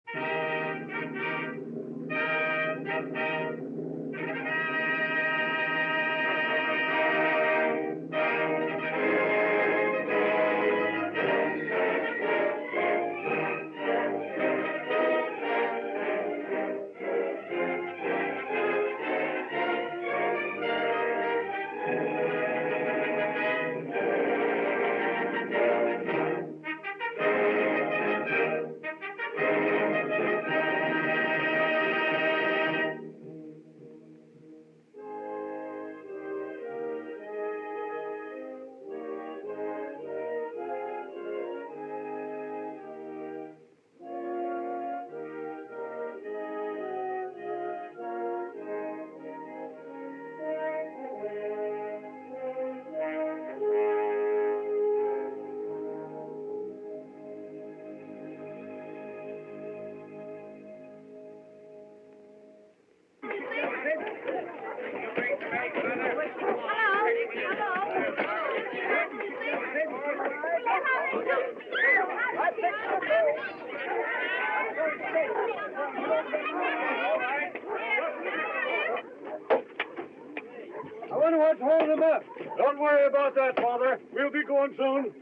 I wonder what's holding them up. Don't worry about that, Father. We'll be going soon.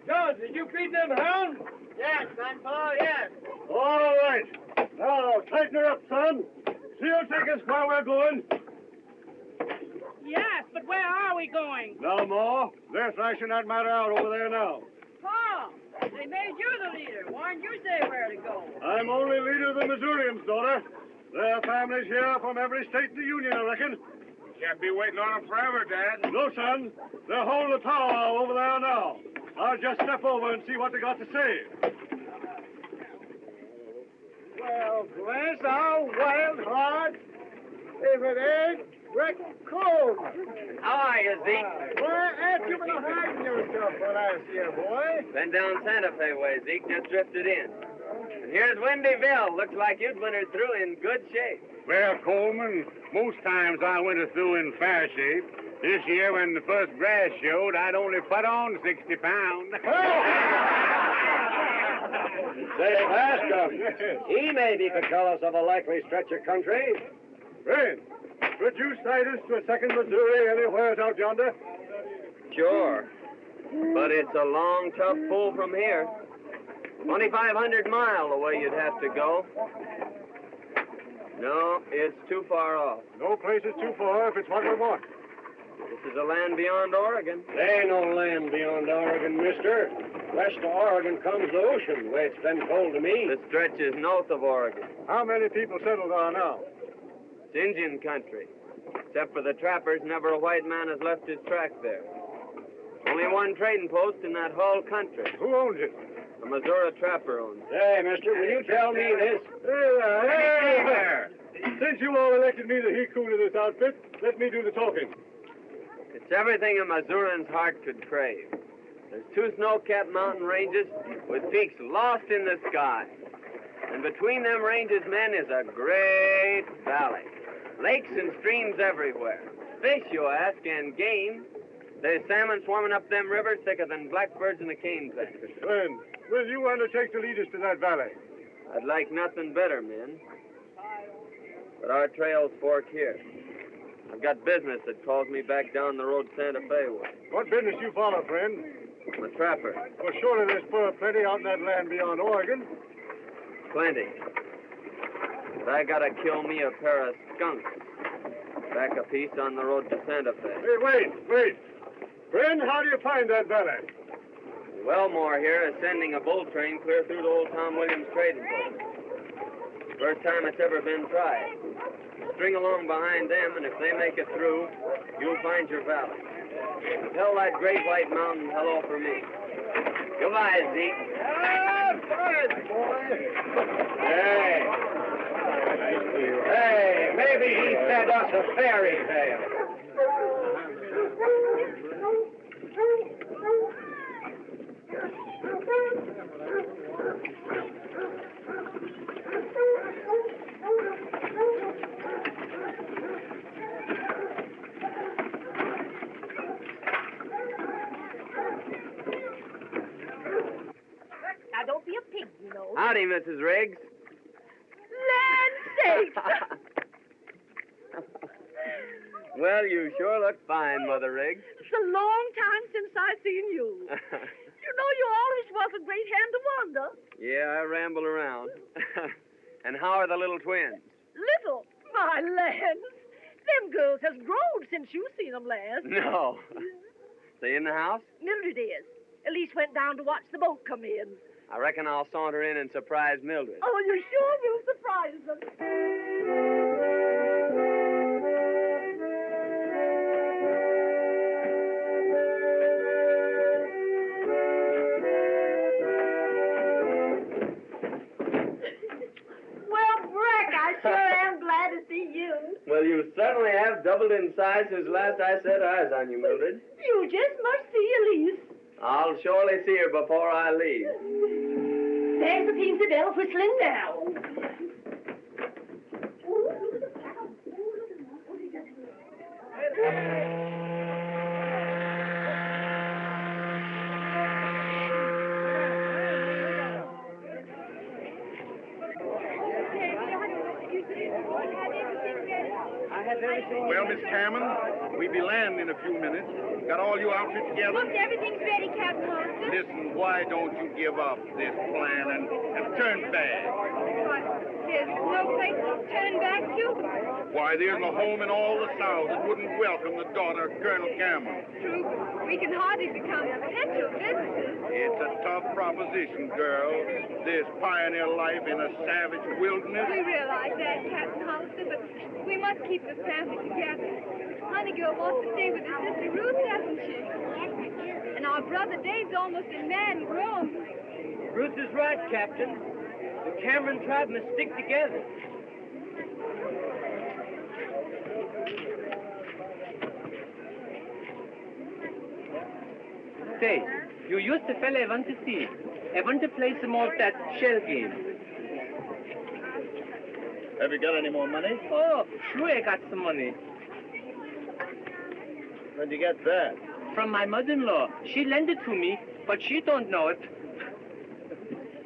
John, did you feed them hounds? Yes, Grandpa, yes. All right. Now, tighten her up, son. She'll take us where we're going. Yes, but where are we going? Now, Ma, they're thrashing that matter out over there now. Pa, they made you the leader. Why didn't you say where to go? I'm only leader of the Missourians, daughter. There are families here from every state in the Union, I reckon. Can't be waiting on them forever, Dad. No, son. They're holding the powwow over there now. I'll just step over and see what they got to say. Well, bless our wild hearts. If it ain't Rick Cole. How are you, Zeke? Why, ain't you been hiding yourself for last year, boy? Been down Santa Fe way, Zeke. Just drifted in. And here's Windyville. Looks like you'd wintered through in good shape. Well, Coleman, most times I went through in fair shape. This year, when the first grass showed, I'd only put on 60 pounds. Say, Pastor, he maybe could tell us of a likely stretch of country. Friend, could you sight us to a second Missouri anywhere out yonder? Sure. But it's a long, tough pull from here. 2,500 miles away you'd have to go. No, it's too far off. No place is too far if it's what we want. This is a land beyond Oregon. There ain't no land beyond Oregon, mister. West of Oregon comes the ocean, the way it's been told to me. The stretch is north of Oregon. How many people settled there now? It's Indian country. Except for the trappers, never a white man has left his track there. Only one trading post in that whole country. Who owns it? A Missouri trapper owns it. Hey, mister, will you tell me this? Hey there! Since you all elected me the he-coon of this outfit, let me do the talking. It's everything a Missourian's heart could crave. There's two snow-capped mountain ranges with peaks lost in the sky. And between them ranges, men, is a great valley. Lakes and streams everywhere. Fish, you ask, and game. There's salmon swarming up them rivers thicker than blackbirds in the cane patch. Friend, will you undertake to lead us to that valley? I'd like nothing better, men. But our trails fork here. I've got business that calls me back down the road Santa Fe way. What business you follow, friend? I'm a trapper. Well, surely there's fur plenty out in that land beyond Oregon. Plenty. But I gotta kill me a pair of skunks. Back a piece on the road to Santa Fe. Hey, wait. Friend, how do you find that valley? Wellmore here is sending a bull train clear through to old Tom Williams trading post. First time it's ever been tried. String along behind them, and if they make it through, you'll find your valley. Tell that great white mountain hello for me. Goodbye, Zeke. Fine, boy. Hey, maybe he fed us a fairy tale. Now, don't be a Howdy, Mrs. Riggs. Land sakes! Well, you sure look fine, Mother Riggs. It's a long time since I've seen you. You know, you always was a great hand to wander. Yeah, I ramble around. And how are the little twins? Little, my lands. Them girls has grown since you seen them last. No. They in the house? Mildred is. Elise went down to watch the boat come in. I reckon I'll saunter in and surprise Mildred. Oh, you sure will surprise them. Well, Breck, I sure am glad to see you. Well, you certainly have doubled in size since last I set eyes on you, Mildred. You just must see Elise. I'll surely see her before I leave. There's the Peensy Bell whistling now. Well, Miss Cameron, we'll be landing in a few minutes. Got all your outfit together? Look, everything's ready, Captain Hollister. Listen, why don't you give up this plan and turn back? But there's no place to turn back to. Why, there's a home in all the South that wouldn't welcome the daughter of Colonel Cameron. True, we can hardly become potential visitors. It's a tough proposition, girl. This pioneer life in a savage wilderness. We realize that, Captain Hollister, but we must keep the family together. Honeygirl wants to stay with her sister Ruth, doesn't she? And our brother Dave's almost a man grown. Ruth is right, Captain. The Cameron tribe must stick together. Say, you used the fella I want to see. I want to play some more of that shell game. Have you got any more money? Oh, sure I got some money. Where'd you get that? From my mother-in-law. She lent it to me, but she don't know it.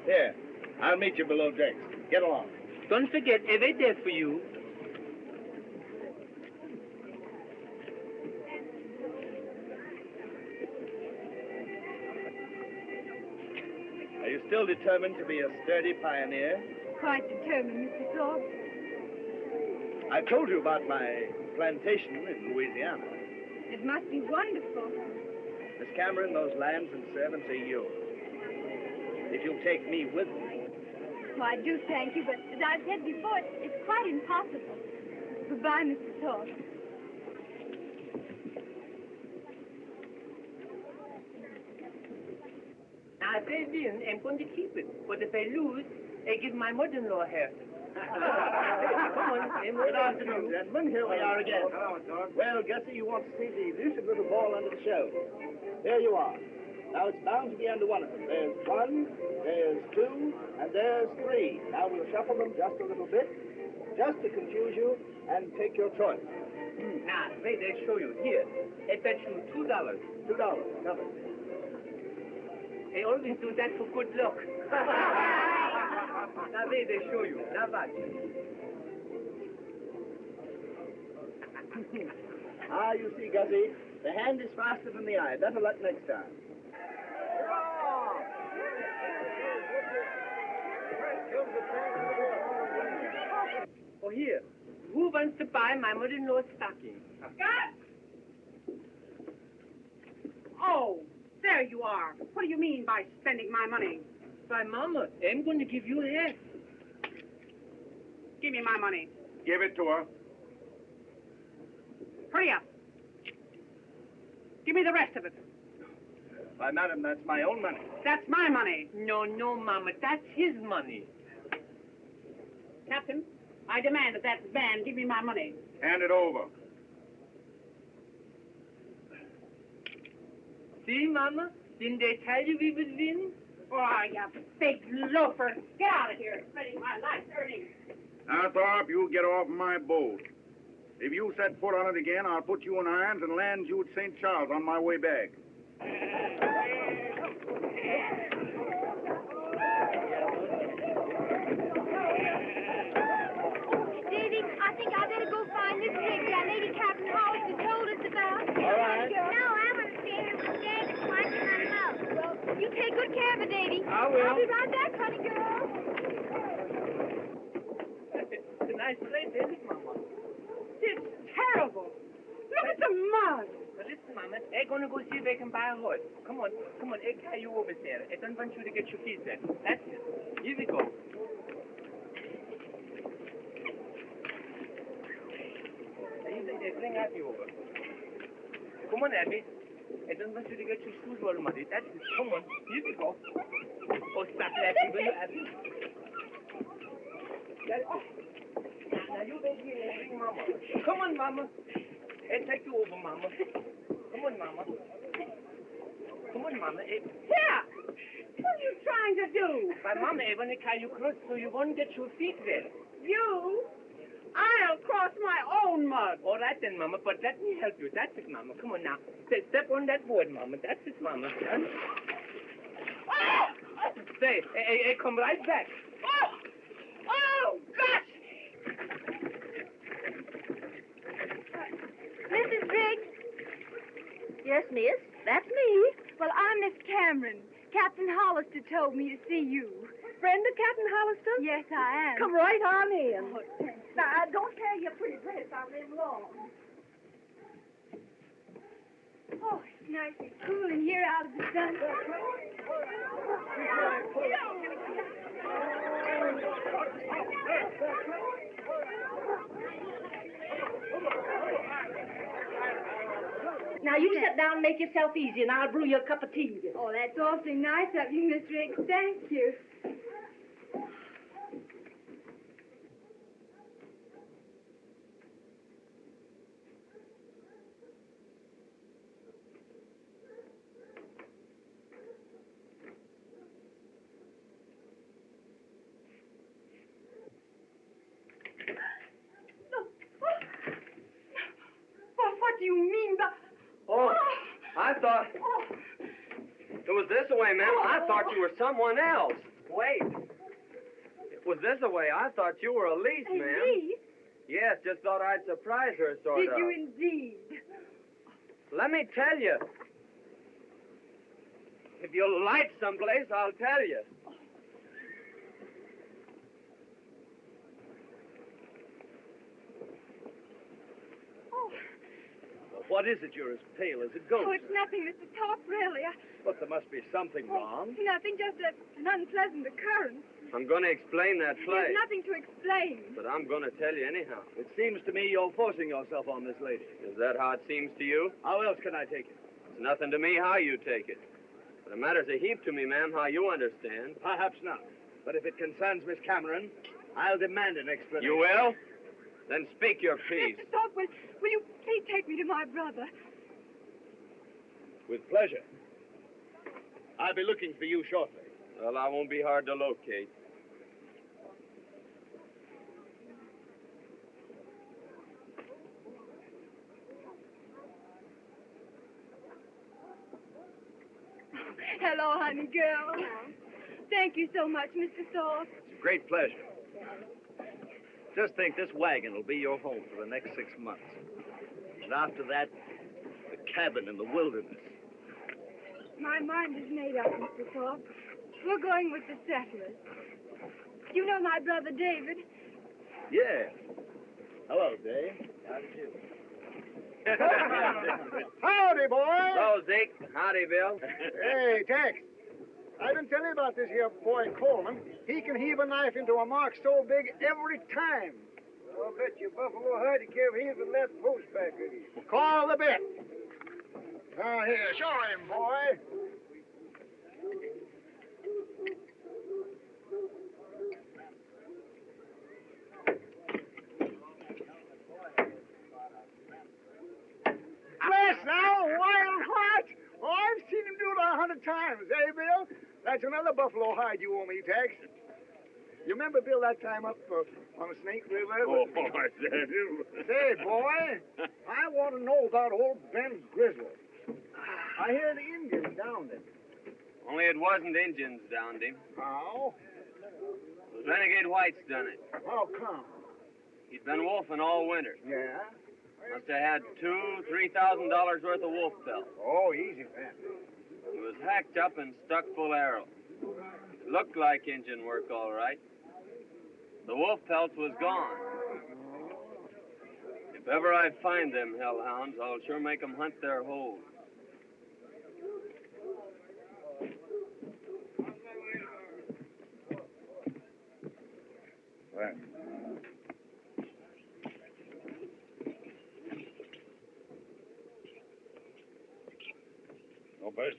Here, I'll meet you below decks. Get along. Don't forget, I wait there for you. Are you still determined to be a sturdy pioneer? Quite determined, Mr. Thorpe. I told you about my plantation in Louisiana. It must be wonderful. Miss Cameron, those lands and servants are yours. If you'll take me with you. Well, I do thank you, but as I said before, it's quite impossible. Goodbye, Mr. Thorpe. Now, if I win, I'm going to keep it. But if I lose, I give my mother-in-law half. Come on, Good afternoon, gentlemen. Here we are again. Well, Gussie, you want to see the elusive little ball under the shell. There you are. Now, it's bound to be under one of them. There's one, there's two, and there's three. Now, we'll shuffle them just a little bit, just to confuse you, and take your choice. Now, wait, I'll show you. Here, I bet you $2. $2. Covered. I always do that for good luck. Now, wait, I'll show you. Now, watch. You see, Gussie, the hand is faster than the eye. Better luck next time. Oh, here. Who wants to buy my mother-in-law's stocking? Scott! Oh, there you are. What do you mean by spending my money? Why, Mama, I'm going to give you half. Give me my money. Give it to her. Hurry up. Give me the rest of it. Why, madam, that's my own money. That's my money. No, Mama, that's his money. Captain, I demand that that man give me my money. Hand it over. See, Mama? Didn't they tell you we would win? Oh, you big loafer. Get out of here, spending my life's earnings. Now, Thorpe, you get off my boat. If you set foot on it again, I'll put you in irons and land you at St. Charles on my way back. I will. I'll be right back, honey girl. It's a nice place, isn't it, Mama? It's terrible. Look at the mud. Now listen, Mama, I'm gonna go see if I can buy a horse. Come on, I carry you over there. I don't want you to get your feet wet. That's it. Here we go. They bring Abby over. Come on, Abby. I don't want you to get your shoes all muddy. That's it. Come on. Here we go. Oh, stop laughing, will you, Abby? That's it. Now you go here and bring Mama. Come on, Mama. I'll take you over, Mama. Come on, Mama. Come on, Mama. Here! What are you trying to do? My Mama, I want to carry you close so you won't get your feet wet. You? I'll cross my own mud. All right then, Mama, but let me help you. That's it, Mama. Come on now. Step on that board, Mama. That's it, Mama. Stay. I come right back. Oh, gosh! Mrs. Briggs? Yes, miss. That's me. Well, I'm Miss Cameron. Captain Hollister told me to see you. Friend of Captain Hollister? Yes, I am. Come right on in. Now, don't carry your pretty dress out there long. Oh, it's nice and cool in here out of the sun. Now, you sit down and make yourself easy, and I'll brew you a cup of tea. Oh, that's awfully nice of you, Miss Riggs. Thank you. What do you mean by... Oh, I thought... It was this way, ma'am. I thought you were someone else. Wait. It was this way. I thought you were Elise, ma'am. Elise? Yes, just thought I'd surprise her, sort Did of. you indeed? Let me tell you. If you'll light someplace, I'll tell you. What is it? You're as pale as a Oh, ghost. it's nothing, Mr. Top, really. But there must be something wrong. Nothing, just an unpleasant occurrence. I'm going to explain that place. There's nothing to explain. But I'm going to tell you anyhow. It seems to me you're forcing yourself on this lady. Is that how it seems to you? How else can I take it? It's nothing to me how you take it. But it matters a heap to me, ma'am, how you understand. Perhaps not. But if it concerns Miss Cameron, I'll demand an explanation. You will? Then speak your piece. Mr. Top, will you please take me to my brother? With pleasure. I'll be looking for you shortly. Well, I won't be hard to locate. Hello, honey girl. Thank you so much, Mr. Thorpe. It's a great pleasure. Just think, this wagon will be your home for the next 6 months. And after that, the cabin in the wilderness. My mind is made up, Mr. Thorpe. We're going with the settlers. You know my brother David? Yeah. Hello, Dave. How do you do? Howdy, boy. Hello, Zeke. Howdy, Bill. Hey, Tex. I've been telling you about this here boy Coleman. He can heave a knife into a mark so big every time. I'll bet you Buffalo Huddy care if he even left post back with you. Call the bet. Now, here, show him, boy. Bless now, wild heart. Oh, I've seen him do it 100 times, eh, Bill? That's another buffalo hide you owe me, Tex. You remember, Bill, that time up on the Snake River? Oh, I do. Say, boy, I want to know about old Ben Grizzle. I hear the Indians downed him. Only it wasn't Indians downed him. How? Renegade Whites done it. How come? He'd been wolfing all winter. Yeah? Must have had $2,000-3,000 worth of wolf pelt. Oh, easy, man. He was hacked up and stuck full of arrows. Looked like engine work, all right. The wolf pelts was gone. If ever I find them hellhounds, I'll sure make 'em hunt their holes. Well. No, Bess.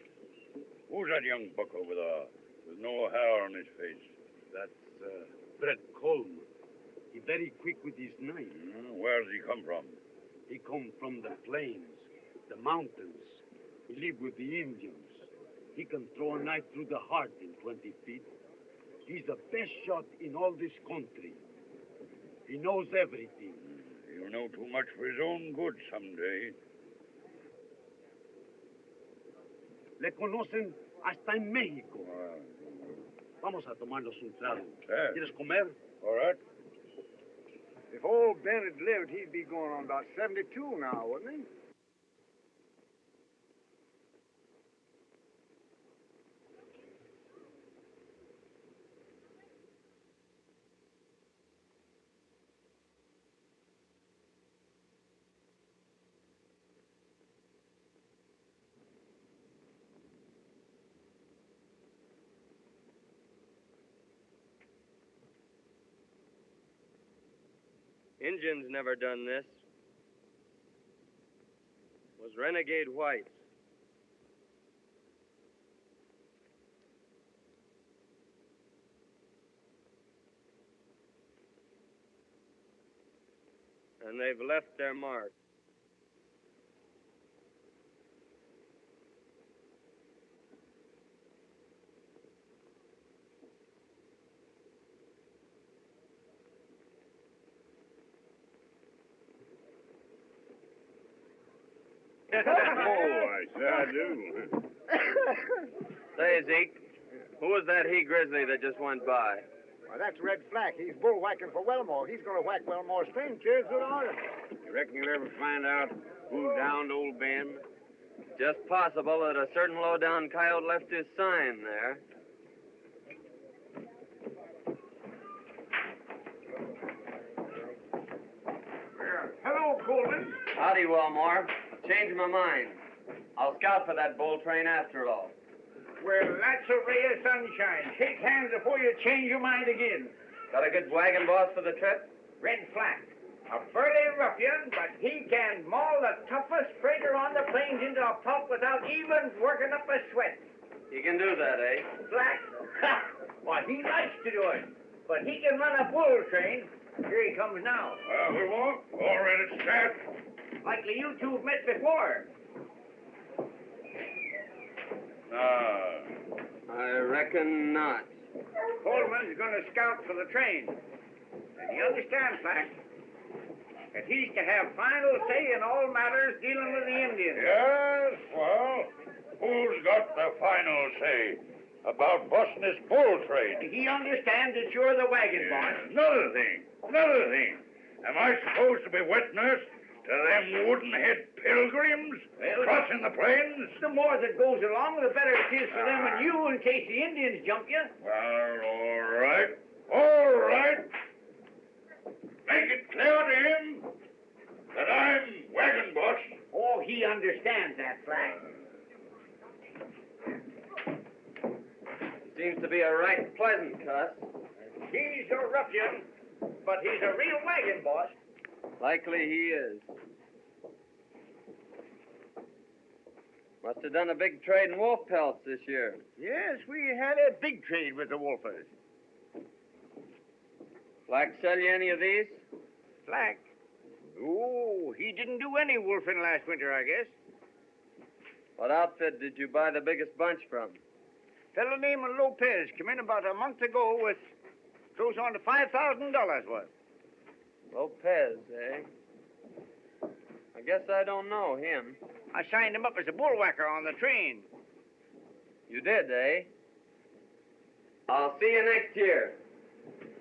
Who's that young buck over there with no hair on his face? That's Brett Coleman. He very quick with his knife. Where's he come from? He come from the plains, the mountains. He live with the Indians. He can throw a knife through the heart in 20 feet. He's the best shot in all this country. He knows everything. He'll know too much for his own good someday. Le conocen hasta en México. Vamos a tomarnos un trago. ¿Quieres comer? All right. If old Ben had lived, he'd be going on about 72 now, wouldn't he? Indians never done this. Was renegade whites. And they've left their mark. Oh, I sure do. Say, Zeke, who was that he-grizzly that just went by? Well, that's Red Flack. He's bull-whacking for Wellmore. He's going to whack Wellmore's train chairs with iron. You reckon you'll ever find out who downed old Ben? Just possible that a certain low-down coyote left his sign there. Hello, Coleman. Howdy, Wellmore. Changed my mind. I'll scout for that bull train after all. Well, that's a ray of sunshine. Shake hands before you change your mind again. Got a good wagon boss for the trip? Red Flack. A burly ruffian, but he can maul the toughest freighter on the plains into a pulp without even working up a sweat. He can do that, eh? Flack? Ha! Well, he likes to do it. But he can run a bull train. Here he comes now. We won't. All ready to start. Likely you two have met before. I reckon not. Coleman's going to scout for the train. And you understand, Flack, that he's to have final say in all matters dealing with the Indians. Yes, well, who's got the final say about busting this bull train? He understands that you're the wagon boss. Another thing. Am I supposed to be wet nurse to them wooden-head pilgrims crossing the plains? The more that goes along, the better it is for them and you in case the Indians jump you. Well, all right. Make it clear to him that I'm wagon boss. Oh, he understands that, Flack. Seems to be a right pleasant cuss. He's a ruffian, but he's a real wagon boss. Likely he is. Must have done a big trade in wolf pelts this year. Yes, we had a big trade with the wolfers. Flack sell you any of these? Flack? Oh, he didn't do any wolfing last winter, I guess. What outfit did you buy the biggest bunch from? Fellow named Lopez came in about a month ago with close on to $5,000 worth. Lopez, eh? I guess I don't know him. I signed him up as a bullwhacker on the train. You did, eh? I'll see you next year.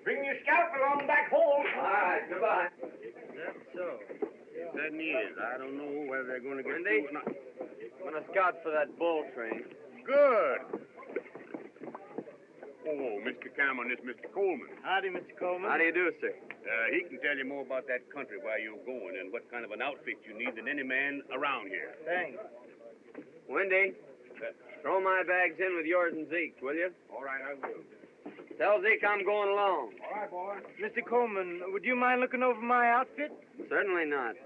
Bring your scalp along back home. All right, goodbye. That's so. It certainly is. I don't know whether they're going to get Wendy? through or not. I'm going to scout for that bull train. Good. Oh, Mr. Cameron, this is Mr. Coleman. Howdy, Mr. Coleman. How do you do, sir? He can tell you more about that country, where you're going, and what kind of an outfit you need than any man around here. Thanks. Wendy, throw my bags in with yours and Zeke's, will you? All right, I will. Tell Zeke I'm going along. All right, boy. Mr. Coleman, would you mind looking over my outfit? Certainly not.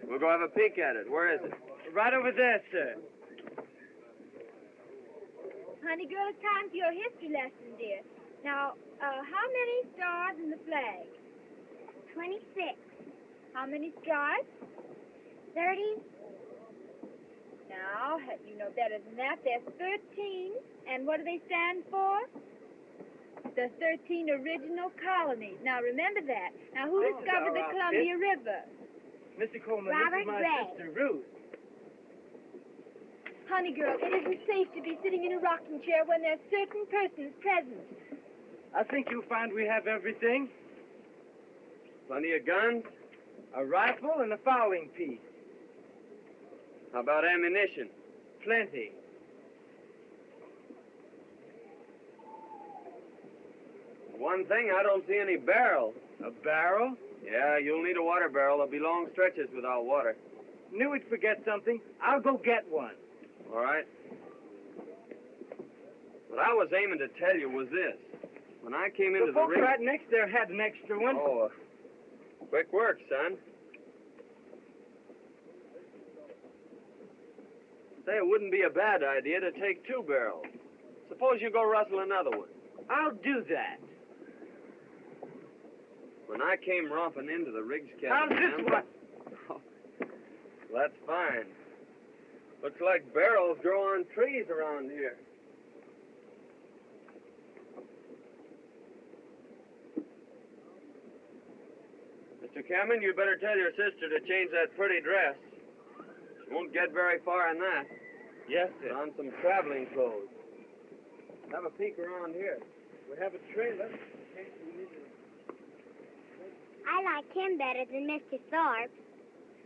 We'll go have a peek at it. Where is it? Right over there, sir. Honey girl, it's time for your history lesson, dear. Now, how many stars in the flag? 26. How many stripes? 30. Now, you know better than that. There's 13. And what do they stand for? The 13 original colonies. Now, remember that. Now, who discovered the Columbia River? Mr. Coleman, Robert this is my Gray. sister, Ruth. Honey girl, it isn't safe to be sitting in a rocking chair when there's certain persons present. I think you'll find we have everything. Plenty of guns? A rifle and a fowling piece. How about ammunition? Plenty. One thing, I don't see any barrels. A barrel? Yeah, you'll need a water barrel. There'll be long stretches without water. Knew we'd forget something. I'll go get one. All right. What I was aiming to tell you was this. When I came into The the folks ring... right next there had an extra one. Oh, quick work, son. Say, it wouldn't be a bad idea to take 2 barrels. Suppose you go rustle another one. I'll do that. When I came romping into the Riggs How's cabin... this one? Oh, that's fine. Looks like barrels grow on trees around here. Mr. Cameron, you better tell your sister to change that pretty dress. She won't get very far in that. Yes, Put sir. on some traveling clothes. Have a peek around here. We have a trailer. I like him better than Mr. Thorpe.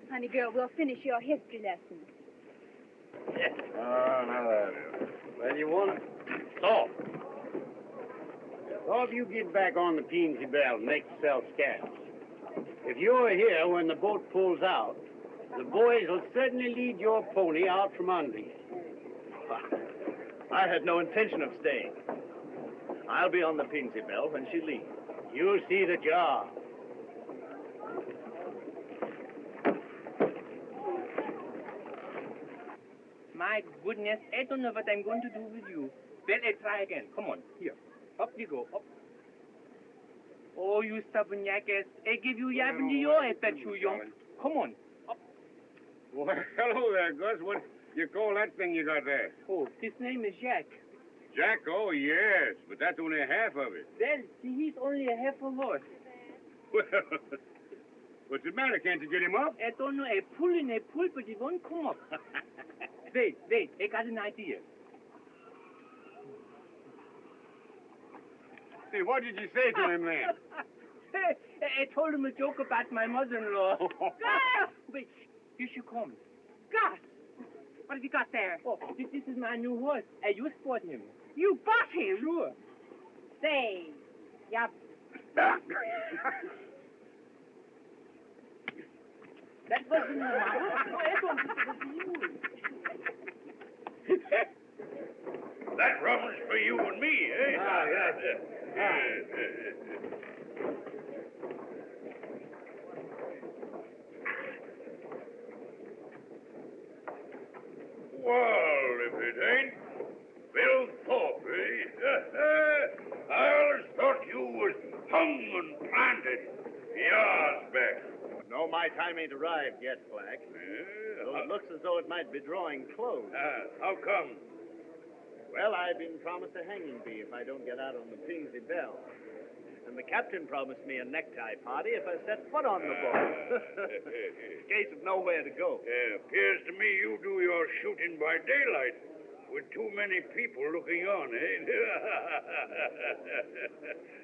Honey girl, we'll finish your history lesson. Oh, now that. Well, you want it? So, all of you get back on the Peensy Bell and make yourself scarce. If you're here when the boat pulls out, the boys will certainly lead your pony out from under you. I had no intention of staying. I'll be on the Peensy Bell when she leaves. You'll see that you are. My goodness, I don't know what I'm going to do with you. Well, I'll try again. Come on, here. Up you go, up. Oh, you stubborn jackass. I give you yab in the ear, I bet you, young. Come on, up. Well, hello there, Gus. What you call that thing you got there? Oh, his name is Jack. Jack? Oh, yes, but that's only half of it. Well, see, he's only a half a horse. Well, what's the matter? Can't you get him up? I don't know, I pull, but he won't come up. Wait, I got an idea. Hey, what did you say to him then? I told him a joke about my mother-in-law. Gus! Wait, here she comes. Gus! What have you got there? Oh, this is my new horse. You bought him. You bought him? Sure. Say, yeah. That wasn't my horse. No, I don't think it was you. That rum's for you and me, eh? Well, if it ain't Bill Thorpe, eh? I always thought you was hung and planted years back. No, my time ain't arrived yet, Black. Though it looks as though it might be drawing close. How come? Well, I've been promised a hanging bee if I don't get out on the Peensy Bell. And the captain promised me a necktie party if I set foot on the boat. Case of nowhere to go. Appears to me you do your shooting by daylight with too many people looking on, eh?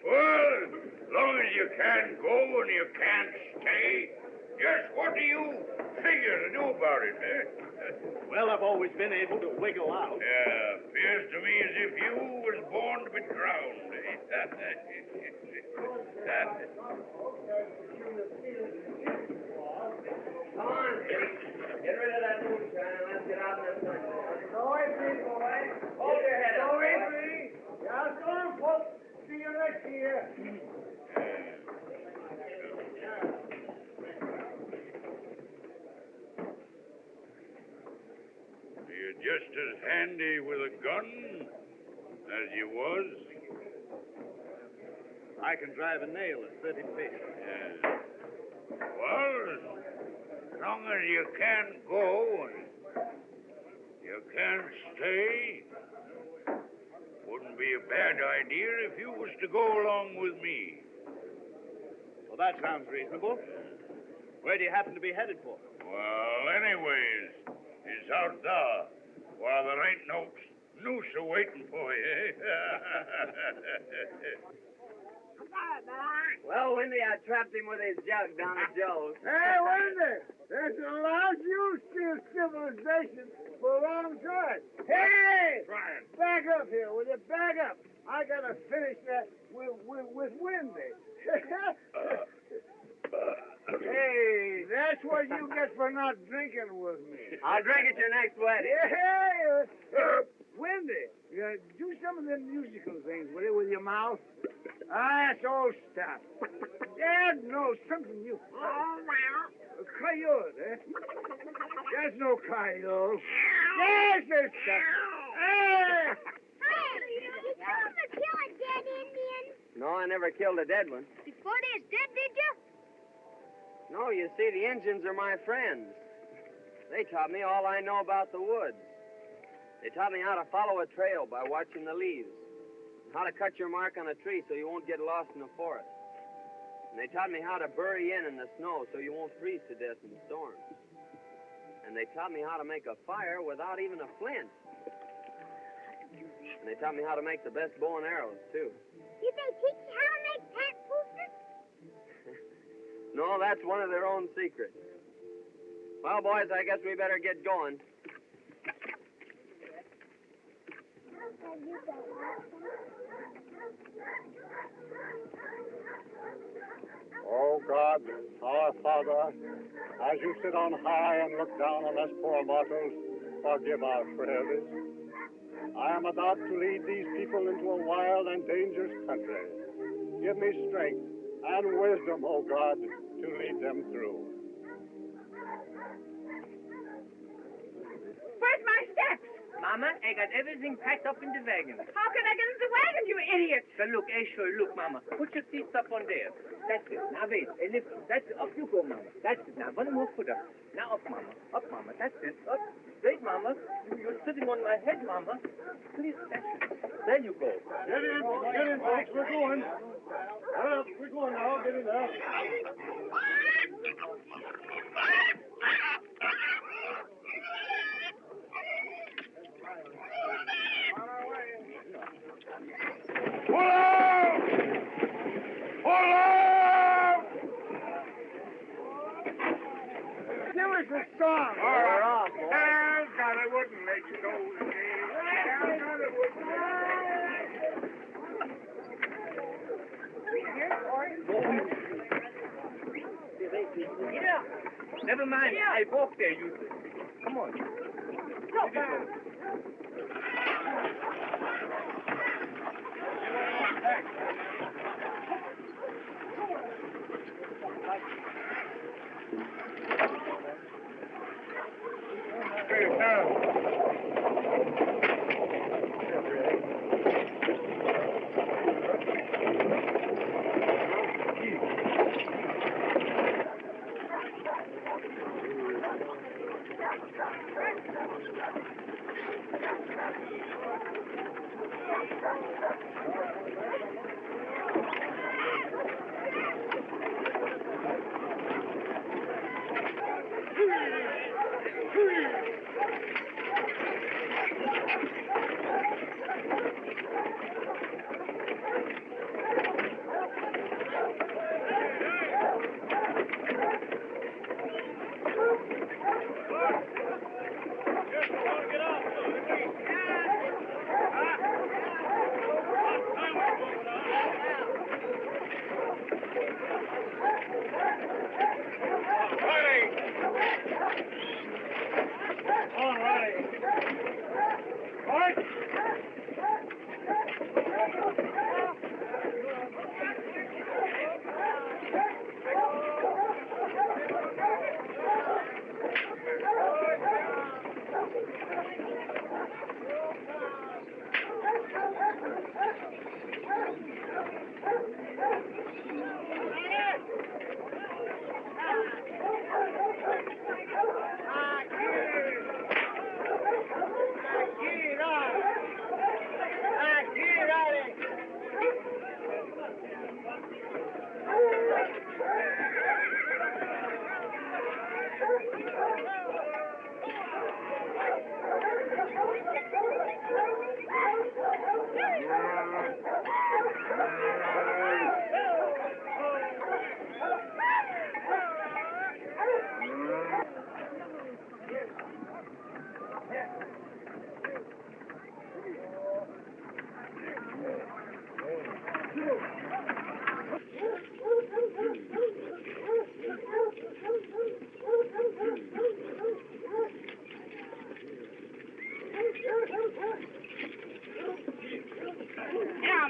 Well, as long as you can't go and you can't stay, just what do you figure to do about it, eh? Well, I've always been able to wiggle out. Appears to me as if you was born to be ground, eh? Come on, get rid of that moonshine and let's get out in the sunshine. Go easy, boy. Hold your head up. Go easy. Yeah, so long, folks. See you next year. You're just as handy with a gun as you was. I can drive a nail at 30 feet. Yeah. Well, as long as you can't go and you can't stay, wouldn't be a bad idea if you was to go along with me. Well, that sounds reasonable. Where do you happen to be headed for? Well, anyways, it's out there while there ain't no noose a-waiting for you, eh? Well, Windy, I trapped him with his jug down at Joe's. Hey, Wendy, there's a lot you steal civilization for a long time. Hey! Trying. Back up here, will you? Back up. I gotta finish that with Wendy. Hey, that's what you get for not drinking with me. I'll drink at your next wedding. Hey, Wendy, do some of them musical things, will you, with your mouth? That's old stuff. Dad knows something you... Coyote, eh? That's no coyote. Yes, it's stuff. Hey! Did you ever kill a dead Indian? No, I never killed a dead one. Before they're dead, did you? No, you see, the Indians are my friends. They taught me all I know about the woods. They taught me how to follow a trail by watching the leaves, how to cut your mark on a tree so you won't get lost in the forest. And they taught me how to bury in the snow so you won't freeze to death in storms. And they taught me how to make a fire without even a flint. And they taught me how to make the best bow and arrows, too. Did they teach you how to make pet boosters? No, that's one of their own secrets. Well, boys, I guess we better get going. Oh, God, our Father, as you sit on high and look down on us poor mortals, forgive our frailties. I am about to lead these people into a wild and dangerous country. Give me strength and wisdom, oh God, to lead them through. Where's my steps? Mama, I got everything packed up in the wagon. How can I get in the wagon, you idiot? So look, sure, look, Mama. Put your feet up on there. That's it. Now wait, lift it. That's it. Up you go, Mama. That's it. Now one more foot up. Now up, Mama. Up, Mama. That's it. Up. Straight, Mama. You're sitting on my head, Mama. Please, that's it. There you go. Get in, folks, we're going. We're going now, get in there. Pull out! Pull out! Give us a song. All right, off, boys. God, I wouldn't let you go again. Yeah. Never mind. Yeah. I walk there, you two. Come on.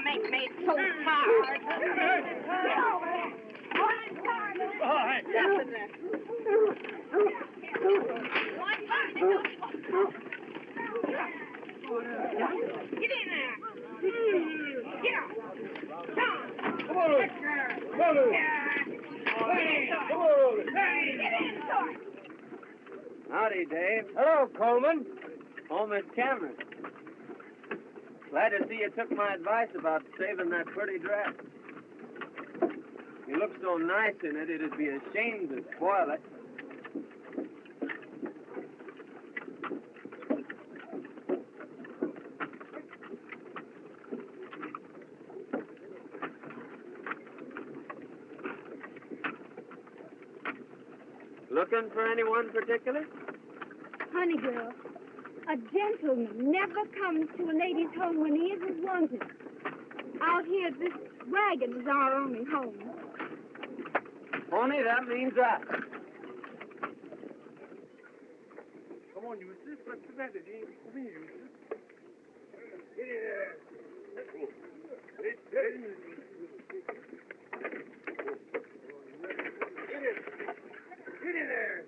make me so tired. Get over there. Get in there. Get up. Come on. Come on. Howdy, Dave. Hello, Coleman. Oh, Miss Cameron. Glad to see you took my advice about saving that pretty dress. You look so nice in it, it'd be a shame to spoil it. Looking for anyone particular? Honey girl, a gentleman never comes to a lady's home when he isn't wanted. Out here, this wagon is our only home. Pony, that means us. Come on, Eustace. What's the matter? Come here, Eustace. Get in there. Get in there. Get in there.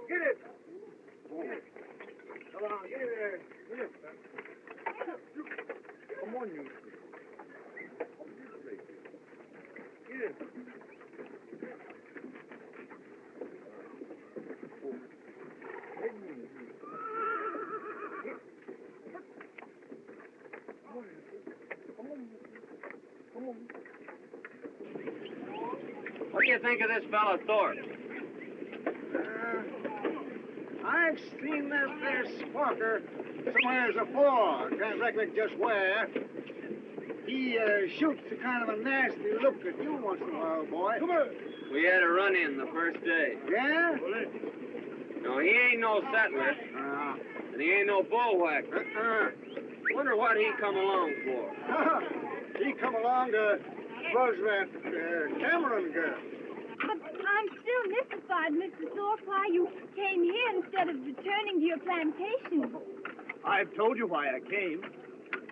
Get it. Come on, get in there. Get it. Come on, Eustace. Get it. What do you think of this fellow Thorpe? I've seen that there sparker somewheres afore. Can't recollect just where. He shoots a kind of a nasty look at you once in a while, boy. Come on. We had a run-in the first day. Yeah? No, he ain't no settler, and he ain't no bullwhacker. Wonder what he come along for. He come along to was that Cameron girl. But I'm still mystified, Mr. Thorpe, why you came here instead of returning to your plantation. I've told you why I came.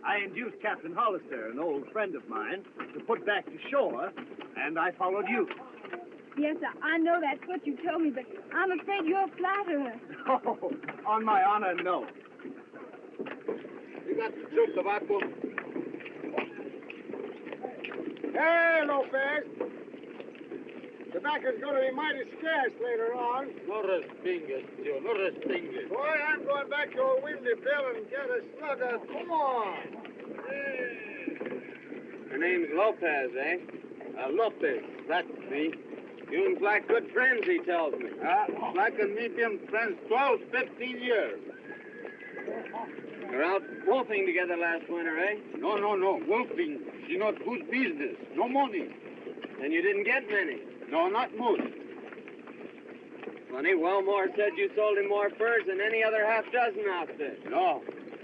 I induced Captain Hollister, an old friend of mine, to put back to shore, and I followed you. Yes, I know that's what you told me, but I'm afraid you're a flatterer. Oh, on my honor, no. You got the chew tobacco? Hey, Lopez. Tobacco's going to be mighty scarce later on. No respingues, tío, no respingues. Boy, I'm going back to old Windy Bill and get a slugger. Come on. Your name's Lopez, eh? Lopez, that's me. You and Black good friends, he tells me. Black and me been friends 12, 15 years. You're out wolfing together last winter, eh? No. Wolfing, she not good business. No money. And you didn't get many. No, not much. Funny, Wellmore said you sold him more furs than any other half-dozen outfit. No,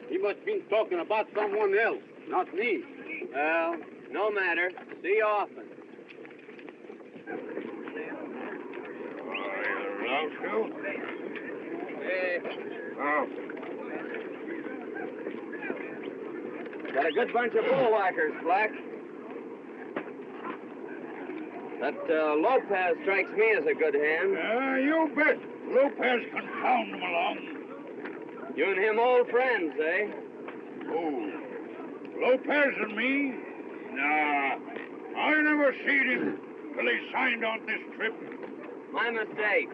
he must been talking about someone else, not me. Well, no matter. See you often. Around, Phil? Hey. Oh. Got a good bunch of bullwhackers, Black. That Lopez strikes me as a good hand. You bet. Lopez can pound them along. You and him old friends, eh? Oh, Lopez and me? Nah, I never seen him till he signed on this trip. My mistake.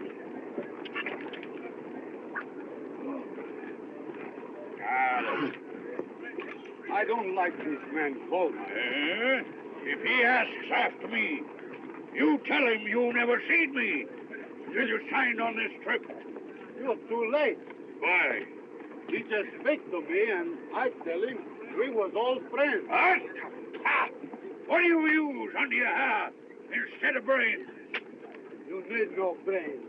I don't like this man Coleman. If he asks after me, you tell him you never seen me till you signed on this trip. You're too late. Why? He just speak to me, and I tell him we was all friends. What? Ha! What do you use under your hair instead of brains? You need no brains.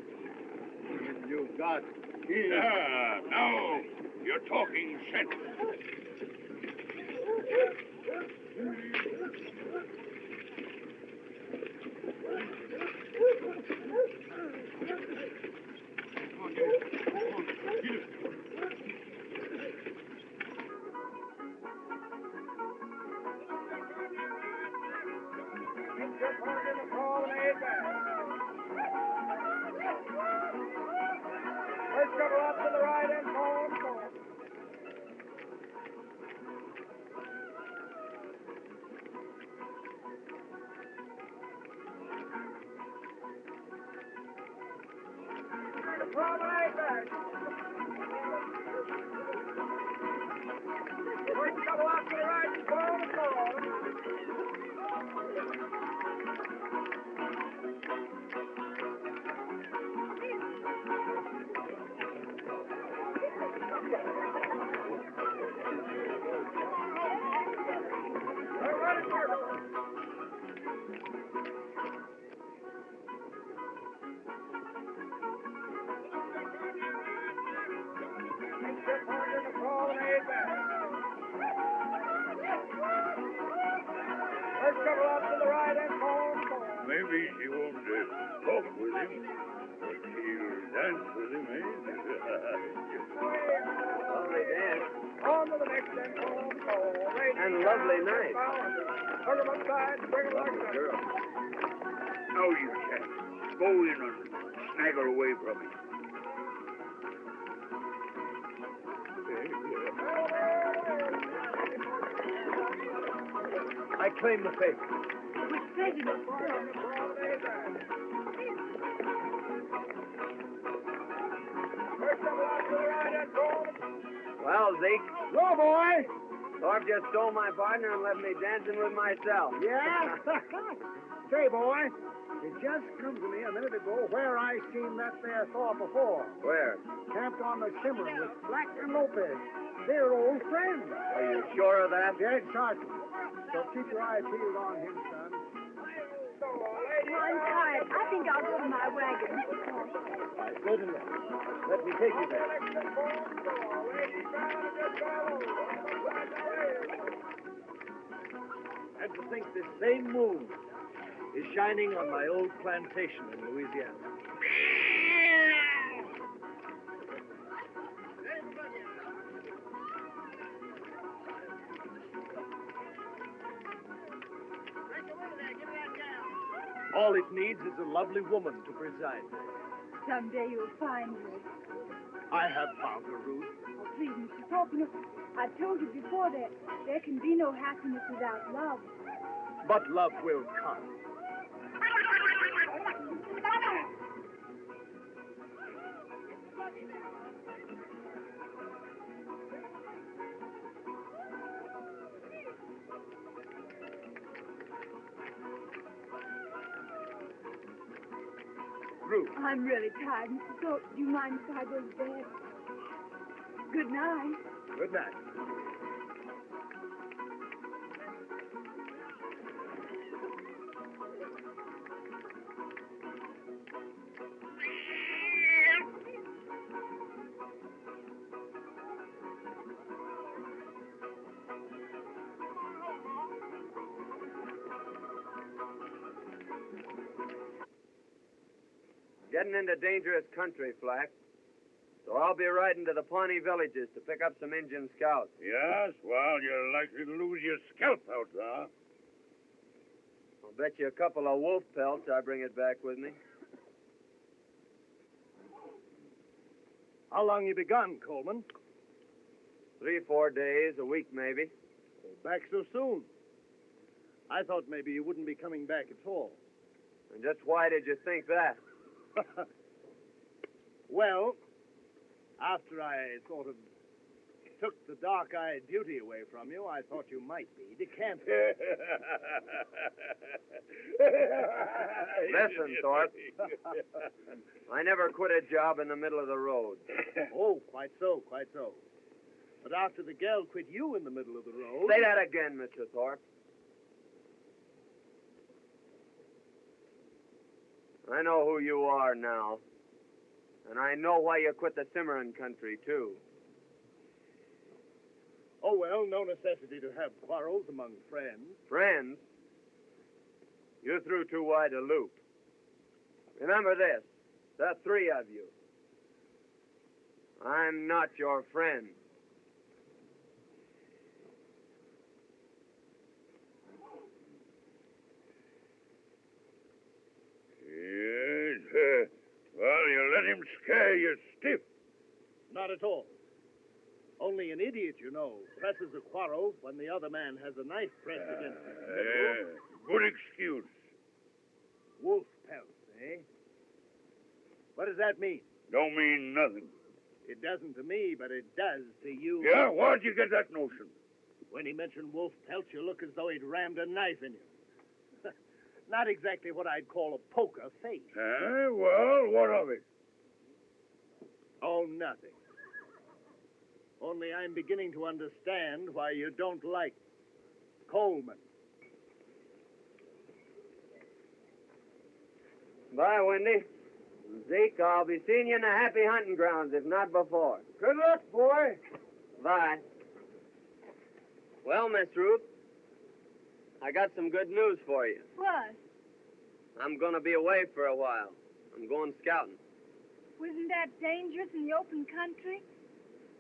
And you got keys. Now you're talking sense. Just hold in the promenade back. First couple up to the right and forward. The promenade back. First couple up to the right and forward. Maybe she won't talk with him, but she'll dance with him, eh? Lovely dance. On to the next and And lovely night. Bring him upside, bring him like that. Girl. Now you can go in and snag her away from me. I claim the favor. With prejudice. Well, Zeke, Go, boy. Thorpe just stole my partner and left me dancing with myself. Yeah? Say, boy, it just come to me a minute ago where I seen that there Thorpe before. Where? Camped on the Cimarron with Black and Lopez. They're old friends. Are you sure of that? Dead certain. So keep your eye peeled on him, son. Well, I'm tired. I think I'll go to my wagon. Good enough. Let me take you there. And to think this same moon is shining on my old plantation in Louisiana. All it needs is a lovely woman to preside there. Someday you'll find her. I have found her, Ruth. Oh, please, Mr. Thorpe, you know, I've told you before that there can be no happiness without love. But love will come. Ruth. I'm really tired, Mr. Thorpe. Do you mind if I go to bed? Good night. Good night. Getting into dangerous country, Flack. So I'll be riding to the Pawnee villages to pick up some Indian scouts. Yes, well, you're likely to lose your scalp out there. I'll bet you a couple of wolf pelts I bring it back with me. How long you begun, Coleman? 3-4 days, a week maybe. Back so soon. I thought maybe you wouldn't be coming back at all. And just why did you think that? Well, after I sort of took the dark-eyed beauty away from you, I thought you might be decamping. Listen, Thorpe. I never quit a job in the middle of the road. Oh, quite so, quite so. But after the gal quit you in the middle of the road... Say that again, Mr. Thorpe. I know who you are now. And I know why you quit the Cimarron country, too. Oh, well, no necessity to have quarrels among friends. Friends? You threw too wide a loop. Remember this, the three of you. I'm not your friend. scare you stiff? Not at all. Only an idiot, you know, presses a quarrel when the other man has a knife pressed against him. Good excuse. Wolf pelts, eh? What does that mean? Don't mean nothing. It doesn't to me, but it does to you. Yeah, where'd you get that notion? When he mentioned wolf pelts, you look as though he'd rammed a knife in you. Not exactly what I'd call a poker face. Well, what of it? Oh, nothing. Only I'm beginning to understand why you don't like Coleman. Bye, Wendy. Zeke, I'll be seeing you in the happy hunting grounds, if not before. Good luck, boy. Bye. Well, Miss Ruth, I got some good news for you. What? I'm going to be away for a while. I'm going scouting. Wasn't that dangerous in the open country?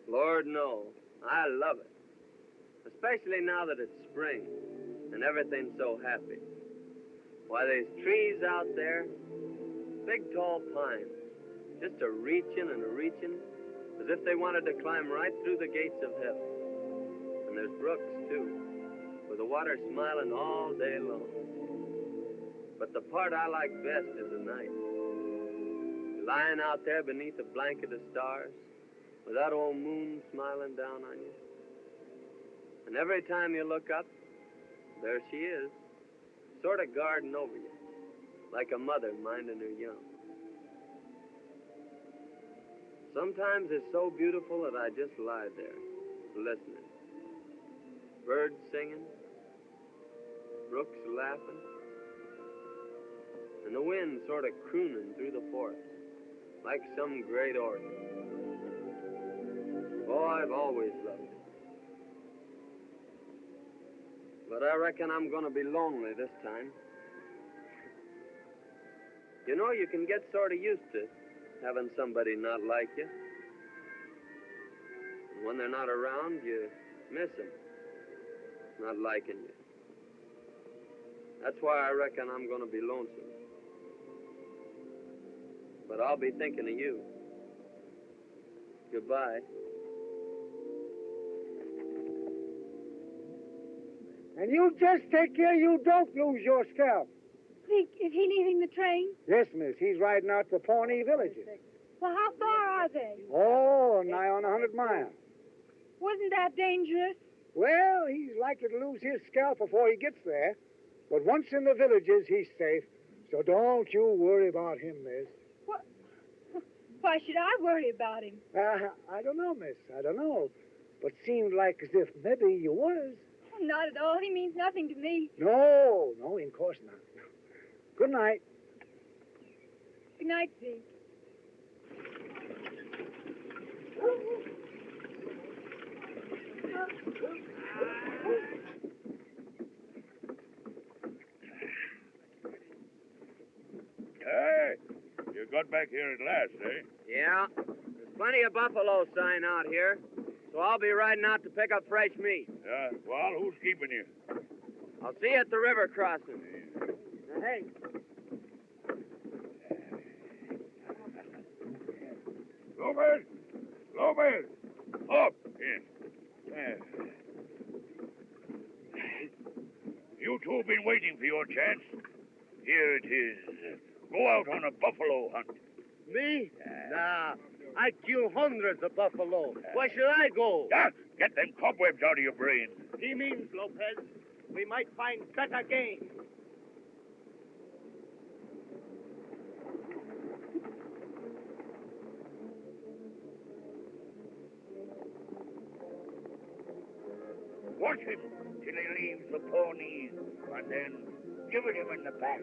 Lord, no. I love it. Especially now that it's spring and everything's so happy. Why, there's trees out there, big tall pines, just a-reaching and a-reaching, as if they wanted to climb right through the gates of heaven. And there's brooks, too, with the water smiling all day long. But the part I like best is the night. Lying out there beneath a blanket of stars, with that old moon smiling down on you. And every time you look up, there she is, sort of guarding over you, like a mother minding her young. Sometimes it's so beautiful that I just lie there, listening. Birds singing, brooks laughing, and the wind sort of crooning through the forest, like some great organ. Oh, I've always loved it. But I reckon I'm going to be lonely this time. You know, you can get sort of used to having somebody not like you. And when they're not around, you miss them, not liking you. That's why I reckon I'm going to be lonesome. But I'll be thinking of you. Goodbye. And you just take care you don't lose your scalp. Zeke, is he leaving the train? Yes, miss. He's riding out to Pawnee villages. Well, how far are they? Oh, nigh on 100 miles. Wasn't that dangerous? Well, he's likely to lose his scalp before he gets there. But once in the villages, he's safe. So don't you worry about him, miss. What? Why should I worry about him? I don't know, miss. I don't know. But seemed like as if maybe you was. Oh, not at all. He means nothing to me. No, of course not. Good night. Good night, Zeke. Hey, you got back here at last, eh? Yeah, there's plenty of buffalo sign out here, so I'll be riding out to pick up fresh meat. Yeah, well, who's keeping you? I'll see you at the river crossing. Now, hey. Lopez! Up! Here. You two have been waiting for your chance. Here it is. Go out on a buffalo hunt. Me? Nah. I kill hundreds of buffalo. Why should I go? Get them cobwebs out of your brain. He means, Lopez, we might find better game. Watch him till he leaves the ponies, and then give it him in the back.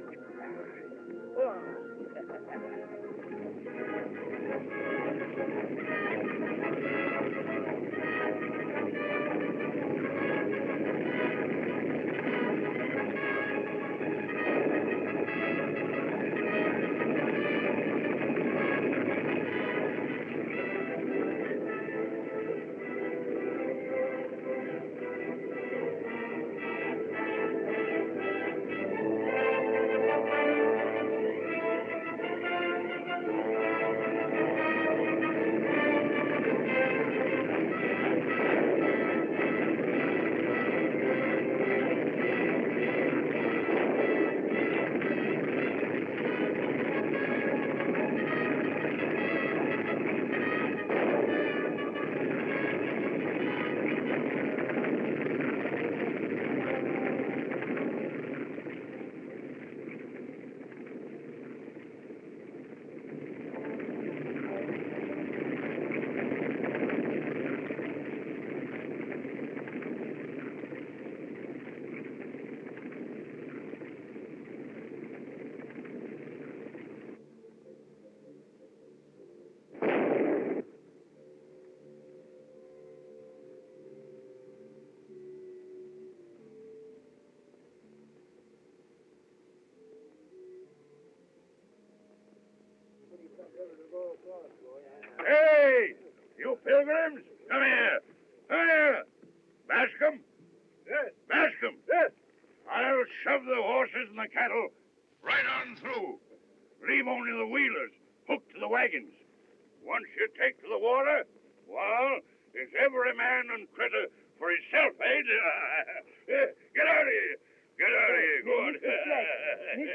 Hey, you pilgrims, come here. Come here. Bascom? Yes. Bascom? Yes. I'll shove the horses and the cattle right on through. Leave only the wheelers hooked to the wagons. Once you take to the water, well, it's every man and critter for himself, eh? Get out of here. Get out of here. Go on.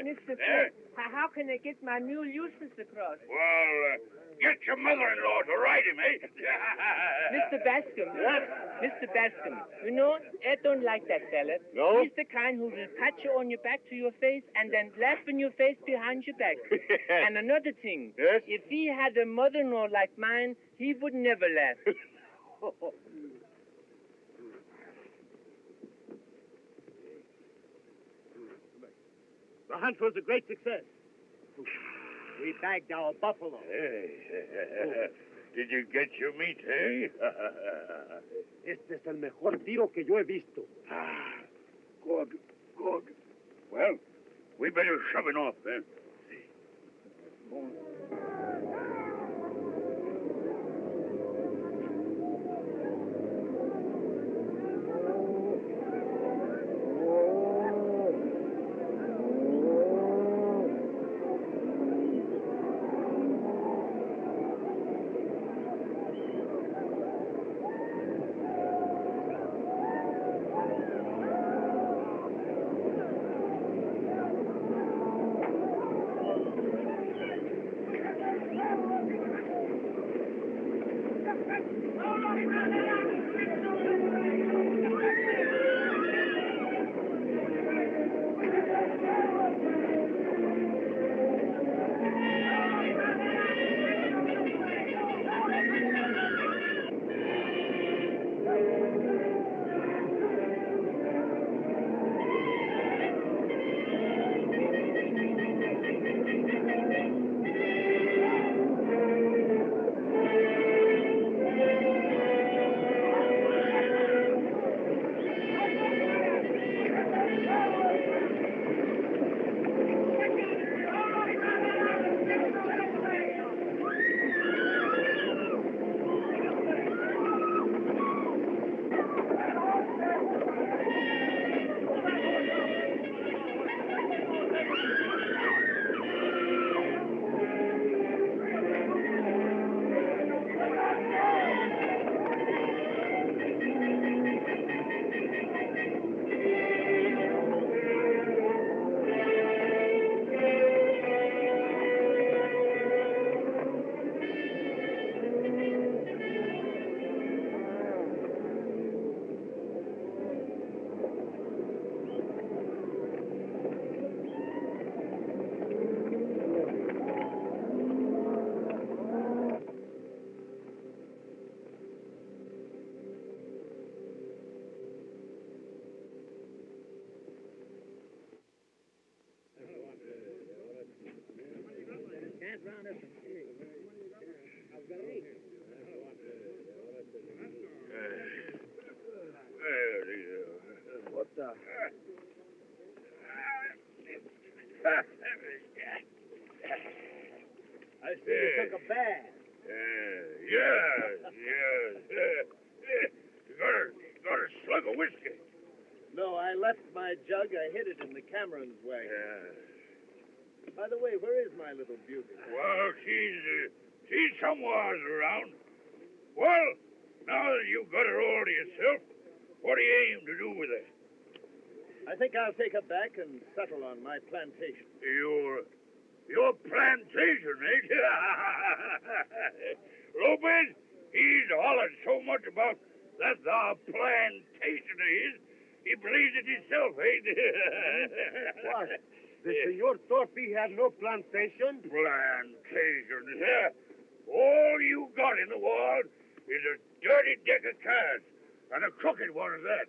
Mr. Fleck, how can I get my mule Eustace across? Well, get your mother-in-law to ride him, eh? Mr. Bascom. Yes? Mr. Bascom, you know, I don't like that fella. No? He's the kind who will pat you on your back to your face and then laugh in your face behind your back. And another thing. Yes? If he had a mother-in-law like mine, he would never laugh. The hunt was a great success. We bagged our buffalo. Hey, did you get your meat, eh? Este es el mejor tiro que yo he visto. Good, good. Well, we better shove it off then. What the? I see you took a bath. Yes. You got a slug of whiskey. No, I left my jug. I hid it in the Cameron's wagon. Yeah. By the way, where is my little beauty? Well, she's somewhere around. Well, now that you've got her all to yourself, what do you aim to do with her? I think I'll take her back and settle on my plantation. Your plantation, eh? Lopez, he's hollered so much about that our plantation of his, he believes it himself, eh? What? The Senor Torpy had no plantation? Plantation, yeah. All you got in the world is a dirty deck of cards, and a crooked one at that.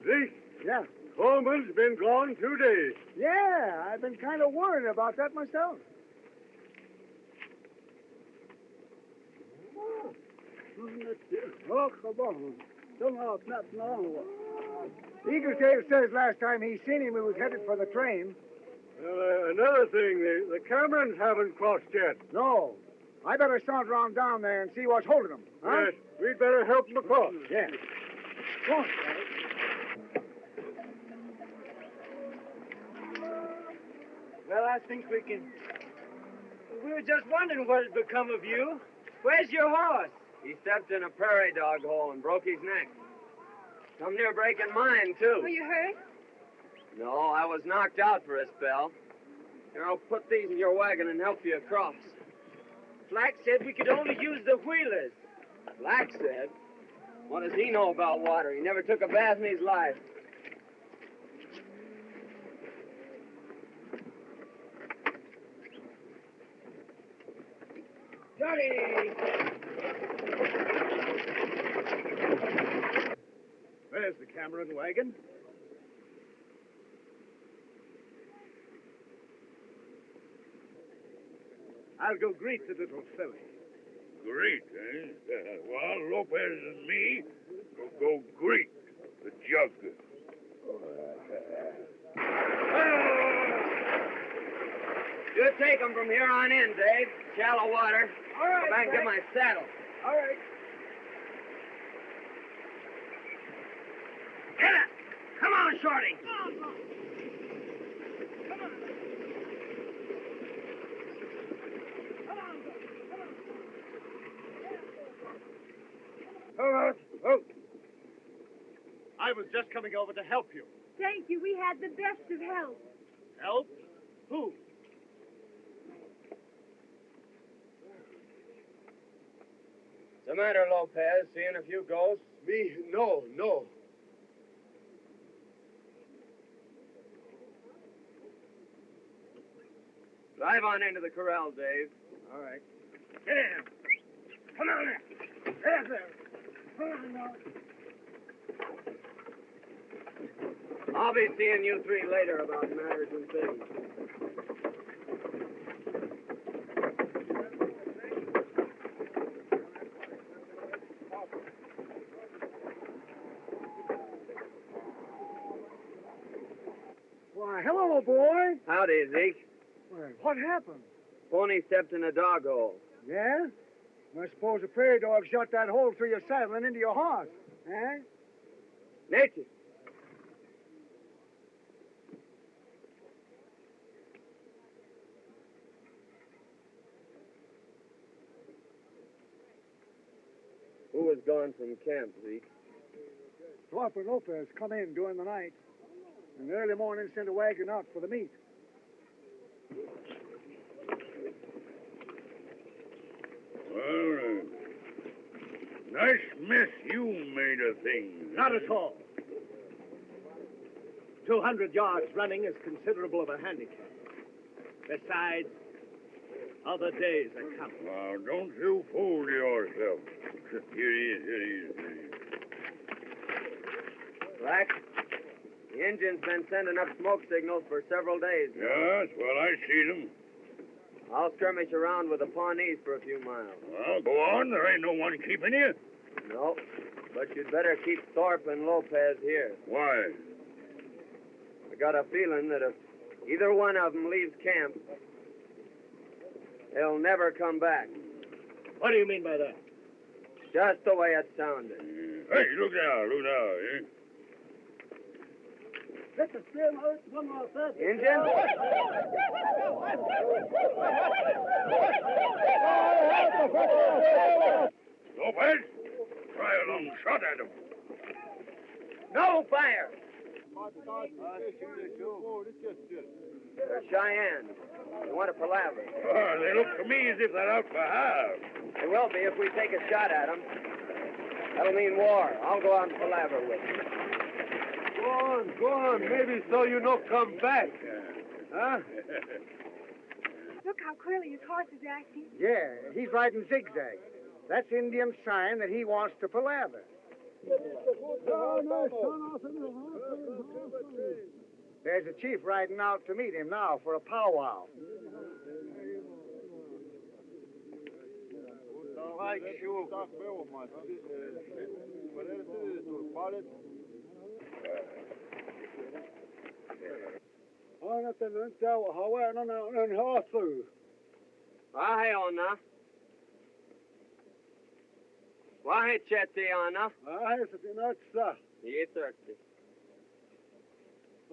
This Yeah. Coleman's been gone 2 days. Yeah, I've been kind of worried about that myself. Eagletail says last time he seen him, he was headed for the train. Another thing, the Camerons haven't crossed yet. No. I better start around down there and see what's holding them. Huh? Yes, we'd better help them across. Yeah. Go on. Well, I think we can... We were just wondering what had become of you. Where's your horse? He stepped in a prairie dog hole and broke his neck. Come near breaking mine, too. Were you hurt? No, I was knocked out for a spell. Here, I'll put these in your wagon and help you across. Flack said we could only use the wheelers. Black said? What does he know about water? He never took a bath in his life. Johnny! There's the Cameron wagon. I'll go greet the little filly. Greet, eh? Well, Lopez and me will go greet the jug. You take him from here on in, Dave. Shallow water. All right, Go back and get my saddle. All right. Get it! Come on, Shorty! Oh. I was just coming over to help you. Thank you. We had the best of help. Help? Who? What's the matter, Lopez? Seeing a few ghosts? Me? No. Drive on into the corral, Dave. All right. Get in. Come on there. Get there. Come on now. I'll be seeing you three later about matters and things. Why, hello, boy. Howdy, Zeke. Well, what happened? Pony stepped in a dog hole. Yeah? I suppose the prairie dog shot that hole through your saddle and into your horse. Eh? Nature. Who was gone from camp, Zeke? Thorpe and Lopez come in during the night. And early morning sent a wagon out for the meat. Well, nice mess you made of things. Not at all. 200 yards running is considerable of a handicap. Besides, other days are coming. Now, don't you fool yourself. Here he is. Black, the engine's been sending up smoke signals for several days now. Yes, well, I see them. I'll skirmish around with the Pawnees for a few miles. Well, go on. There ain't no one keeping you. No, but you'd better keep Thorpe and Lopez here. Why? I got a feeling that if either one of them leaves camp, they'll never come back. What do you mean by that? Just the way it sounded. Hey, look now, eh? Mr. Spearman, one more third. Injun? Lopez, try a long shot at him. No fire! They're Cheyenne. They want a palaver. Oh, they look to me as if they're out for half. They will be if we take a shot at them. That'll mean war. I'll go out and palaver with them. Go on. Maybe so you no come back. Huh? Look how queerly his horse is acting. Yeah, he's riding zigzag. That's Indian sign that he wants to palaver. There's a chief riding out to meet him now for a powwow. Ahai, Ona. Why, Chetiana? Ai, se tinatsa. Yes, sir.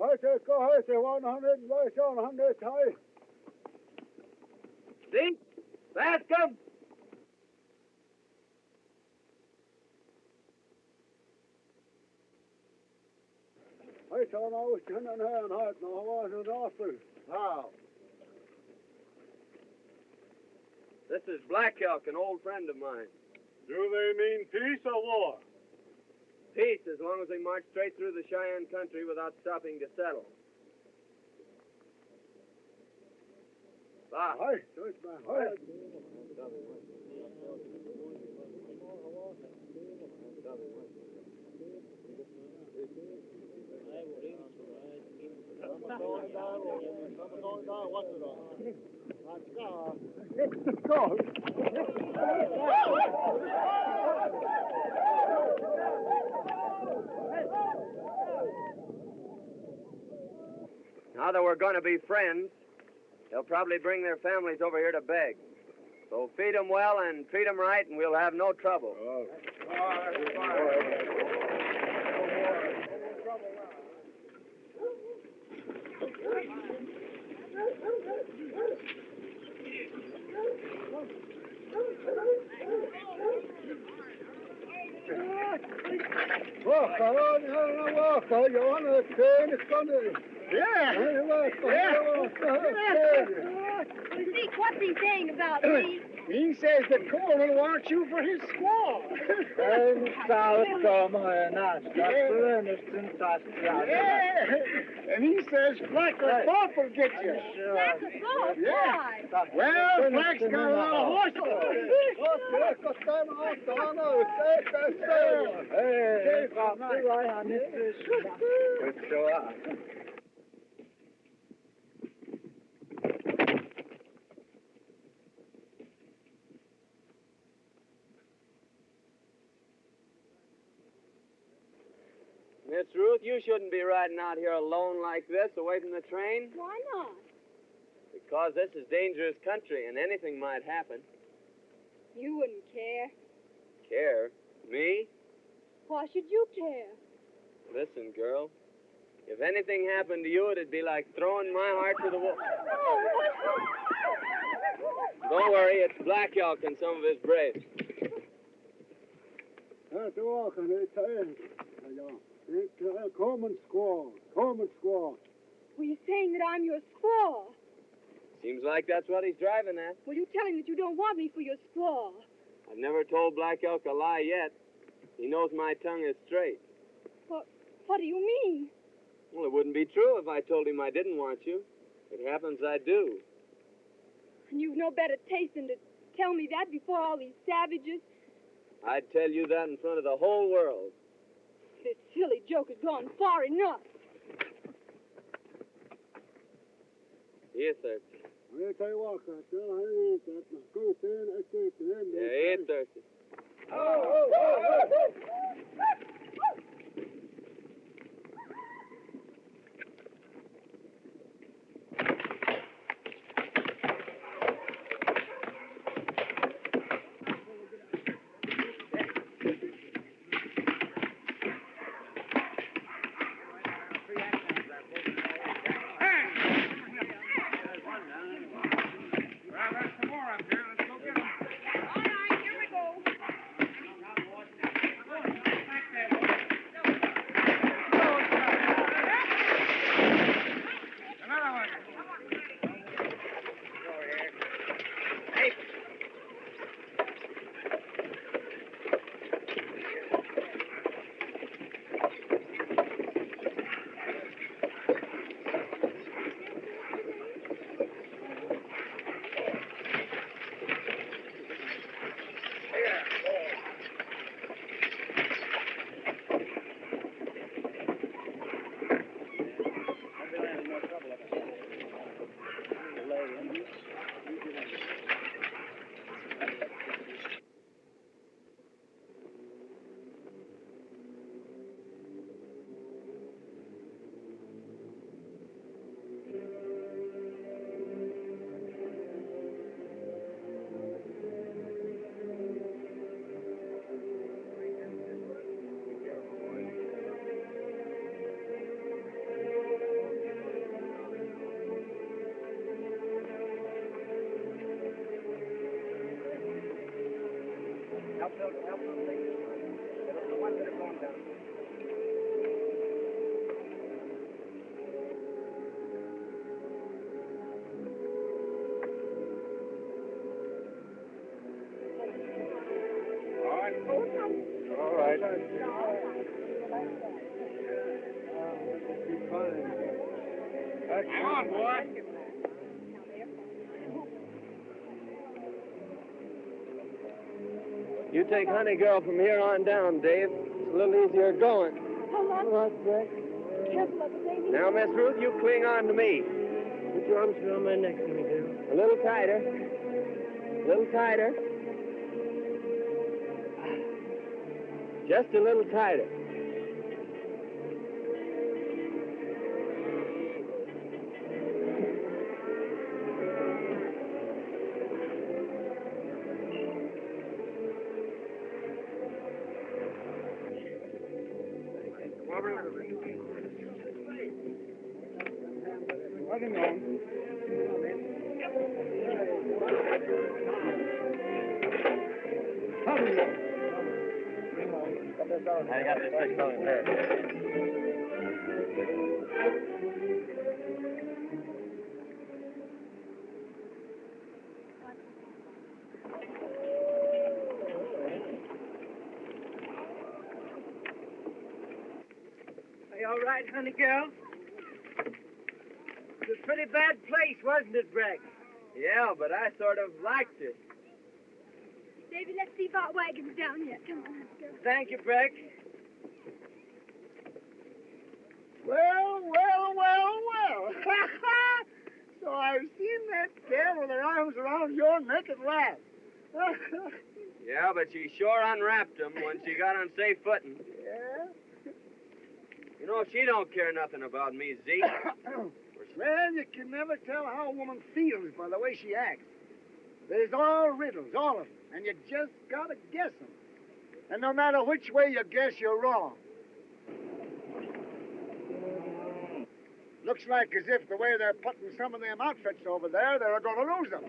Ai, se kohai se 100, vai se on 100 high. See? Fast come. Ai, se on austi hänen hän haet, no vaan se naapuri. How? This is Black Elk, an old friend of mine. Do they mean peace or war? Peace, as long as we march straight through the Cheyenne country without stopping to settle. Bye. Ai, se olisi mä. Ai. Now that we're going to be friends, they'll probably bring their families over here to beg. So feed them well and treat them right, and we'll have no trouble. Walk on, walk on, you're on the train, it's gonna... Yeah! Zeke, what's he saying about me? He says that Coleman wants you for his squaw. And South Carolina, yeah. And he says Black Thorpe will get you. Black Thorpe? Yeah. Why? Well, Black's got a lot of horses. Miss Ruth, you shouldn't be riding out here alone like this, away from the train. Why not? Because this is dangerous country, and anything might happen. You wouldn't care. Care? Me? Why should you care? Listen, girl. If anything happened to you, it'd be like throwing my heart to the wall. Don't worry, it's Black Elk and some of his braves. Coleman squaw. Were you saying that I'm your squaw? Seems like that's what he's driving at. Well, you tell him that you don't want me for your squaw. I've never told Black Elk a lie yet. He knows my tongue is straight. What do you mean? Well, it wouldn't be true if I told him I didn't want you. It happens I do. And you've no better taste than to tell me that before all these savages? I'd tell you that in front of the whole world. This silly joke has gone far enough. Yes, sir. Yeah, yes, sir. All right. Hang on, boy. You take Honey Girl from here on down, Dave. It's a little easier going. Hold on. All right, Brett. Careful of the baby. Now, Miss Ruth, you cling on to me. Put your arms around my neck, Honey Girl. A little tighter. A little tighter. Just a little tighter. Let him on. I got this fish going there. Are you all right, Honey Girl? It was a pretty bad place, wasn't it, Breck? Yeah, but I sort of liked it. Davy, let's see if our wagon's down yet. Come on, let's go. Thank you, Breck. Well. So I've seen that gal with her arms around your neck at last. Yeah, but she sure unwrapped him when she got on safe footing. Yeah? You know, she don't care nothing about me, Zeke. Well, you can never tell how a woman feels by the way she acts. There's all riddles, all of them, and you just gotta guess them. And no matter which way you guess, you're wrong. Looks like as if the way they're putting some of them outfits over there, they're gonna lose them.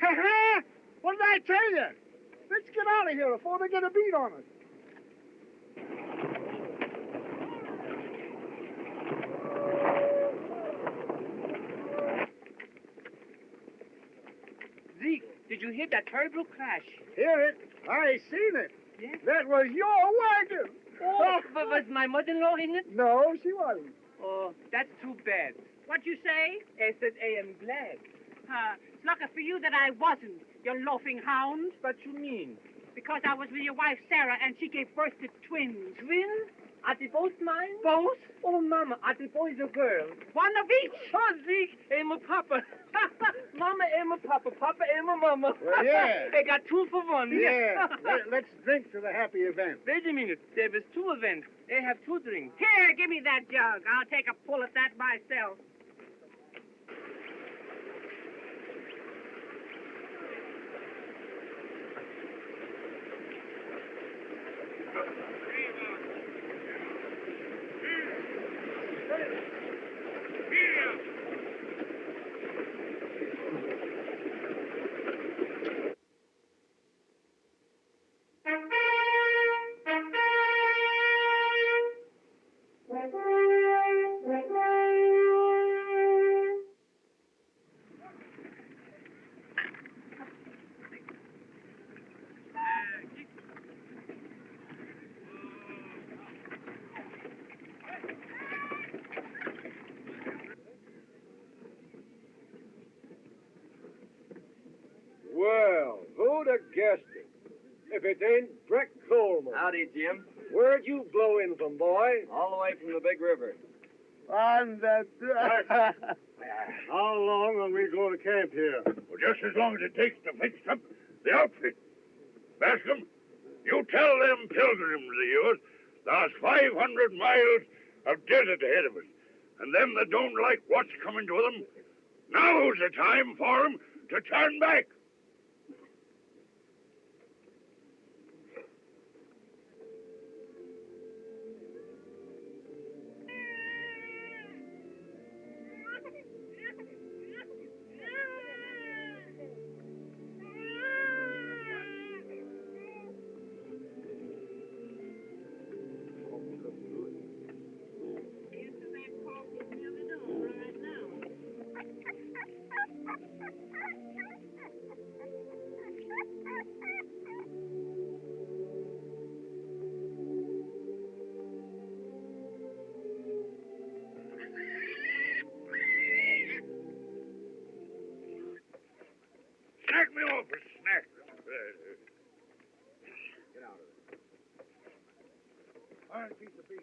Ha-ha! What did I tell you? Let's get out of here before they get a beat on us. Zeke, did you hear that terrible crash? Hear it? I seen it. Yeah? That was your wagon. Oh, but was my mother-in-law in it? No, she wasn't. Oh, that's too bad. What'd you say? I said I am glad. It's lucky for you that I wasn't, you loafing hound. What you mean? Because I was with your wife, Sarah, and she gave birth to twins. Twins? Are they both mine? Both? Oh, Mama, are they boys or girls? One of each. Oh, Zeke, I'm a papa. Mama, I'm a papa. Papa, I'm a mama. Well, yeah. They got 2 for 1. Yeah. Let's drink to the happy event. Wait a minute. There was 2 events. They have 2 drinks. Here, give me that jug. I'll take a pull at that myself. Well, who'd have guessed it? If it ain't Breck Coleman. Howdy, Jim. Where'd you blow in from, boy? All the way from the big river. On that. How long will we go to camp here? Well, just as long as it takes to fix up the outfit. Bascom, you tell them pilgrims of yours there's 500 miles of desert ahead of us. And them that don't like what's coming to them, now's the time for them to turn back. Fine piece of beef.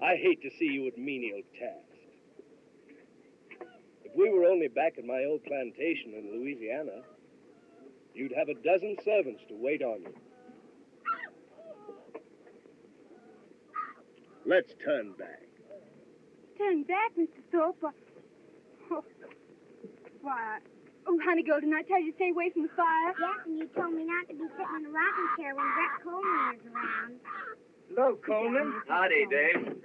I hate to see you at menial tasks. If we were only back at my old plantation in Louisiana, you'd have a dozen servants to wait on you. Let's turn back. Turn back, Mr. Thorpe? Why, oh, honey girl, didn't I tell you to stay away from the fire? Yes, and you told me not to be sitting in a rocking chair when Brett Coleman is around. Hello, Coleman. Howdy, Dave.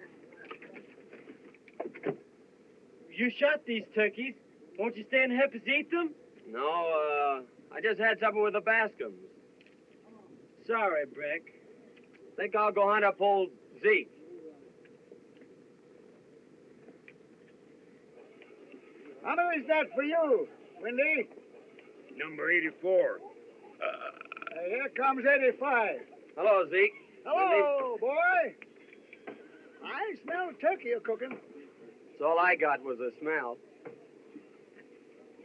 You shot these turkeys. Won't you stay and help us eat them? No, I just had supper with the Bascoms. Sorry, Breck. Think I'll go hunt up old Zeke. How many is that for you, Windy? Number 84. Here comes 85. Hello, Zeke. Hello, boy. I smell turkey you're cooking. That's all I got was a smell.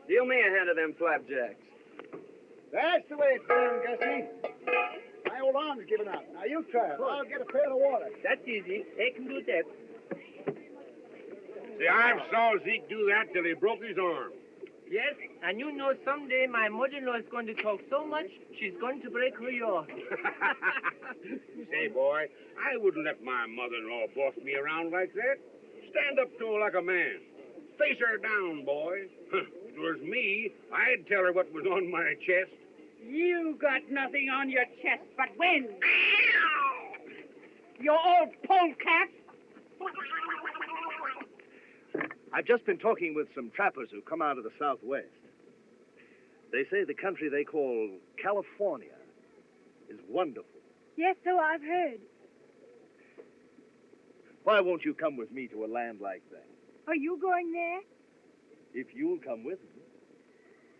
Deal me a hand of them flapjacks. That's the way it's done, Gussie. My old arm's giving out. Now you try it. I'll get a pail of water. That's easy. They can do that. See, I saw Zeke do that till he broke his arm. Yes, and you know someday my mother-in-law is going to talk so much, she's going to break her yaw. Say, boy, I wouldn't let my mother-in-law boss me around like that. Stand up to her like a man. Face her down, boy. If it was me, I'd tell her what was on my chest. You got nothing on your chest but wind. You old polecat. I've just been talking with some trappers who come out of the Southwest. They say the country they call California is wonderful. Yes, so I've heard. Why won't you come with me to a land like that? Are you going there? If you'll come with me.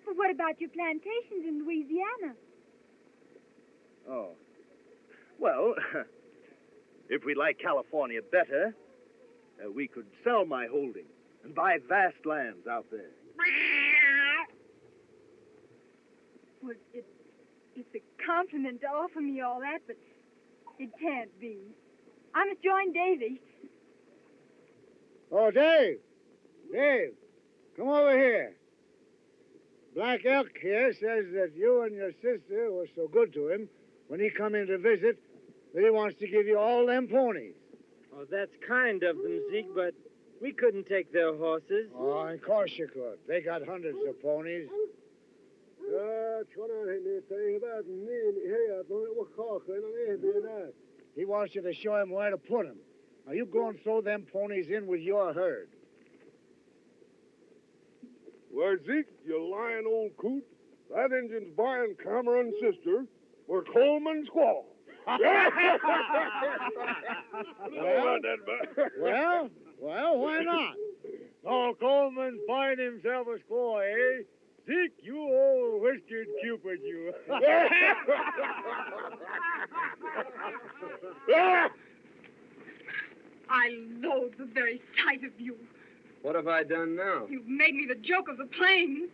But what about your plantations in Louisiana? Oh. Well, if we like California better, we could sell my holdings and buy vast lands out there. Well, it's a compliment to offer me all that, but it can't be. I must join Davy. Oh, Dave. Dave, come over here. Black Elk here says that you and your sister were so good to him when he come in to visit that he wants to give you all them ponies. Oh, that's kind of them, Zeke, but we couldn't take their horses. Oh, of course you could. They got hundreds of ponies. He wants you to show him where to put them. Now, you go and throw them ponies in with your herd. Well, Zeke, you lying old coot. That Injun's buying Cameron's sister for Coleman Squaw. Well, why not? Oh, Coleman find himself a squaw, eh? Zeke, you old whiskered Cupid, you. I loathe the very sight of you. What have I done now? You've made me the joke of the plains.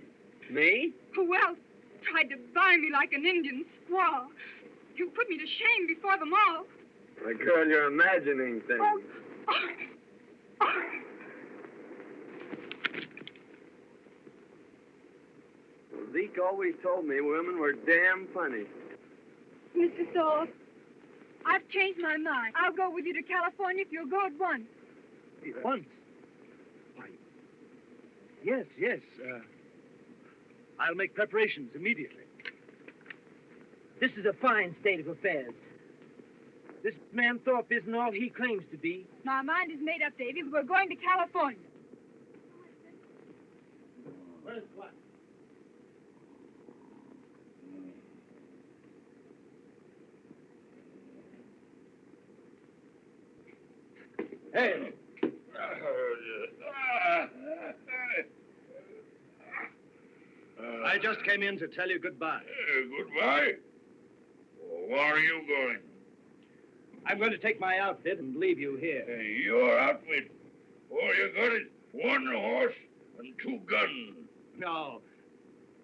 Me? Who else tried to buy me like an Indian squaw? You put me to shame before them all. My girl, you're imagining things. Well, Zeke always told me women were damn funny. Mr. Thorpe, I've changed my mind. I'll go with you to California if you'll go at once. Once? Why, yes. I'll make preparations immediately. This is a fine state of affairs. This man Thorpe isn't all he claims to be. My mind is made up, Davy. We're going to California. Where's what? Hey! I just came in to tell you goodbye. Goodbye? Where are you going? I'm going to take my outfit and leave you here. Your outfit? All you got is 1 horse and 2 guns. No.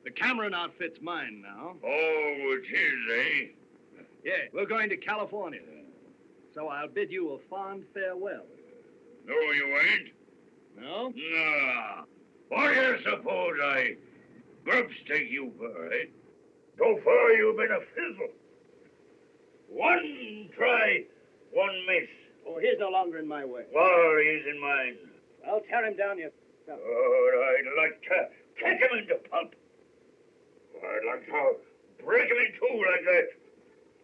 The Cameron outfit's mine now. Oh, it's his, eh? Yeah, we're going to California. So I'll bid you a fond farewell. No, you ain't. No? Nah. What do you suppose I grubstake you for, eh? So far you've been a fizzle. 1 try, 1 miss. Oh, he's no longer in my way. Well, he's in mine. I'll tear him down, you. But I'd like to kick him into pulp. I'd like to break him in 2 like that.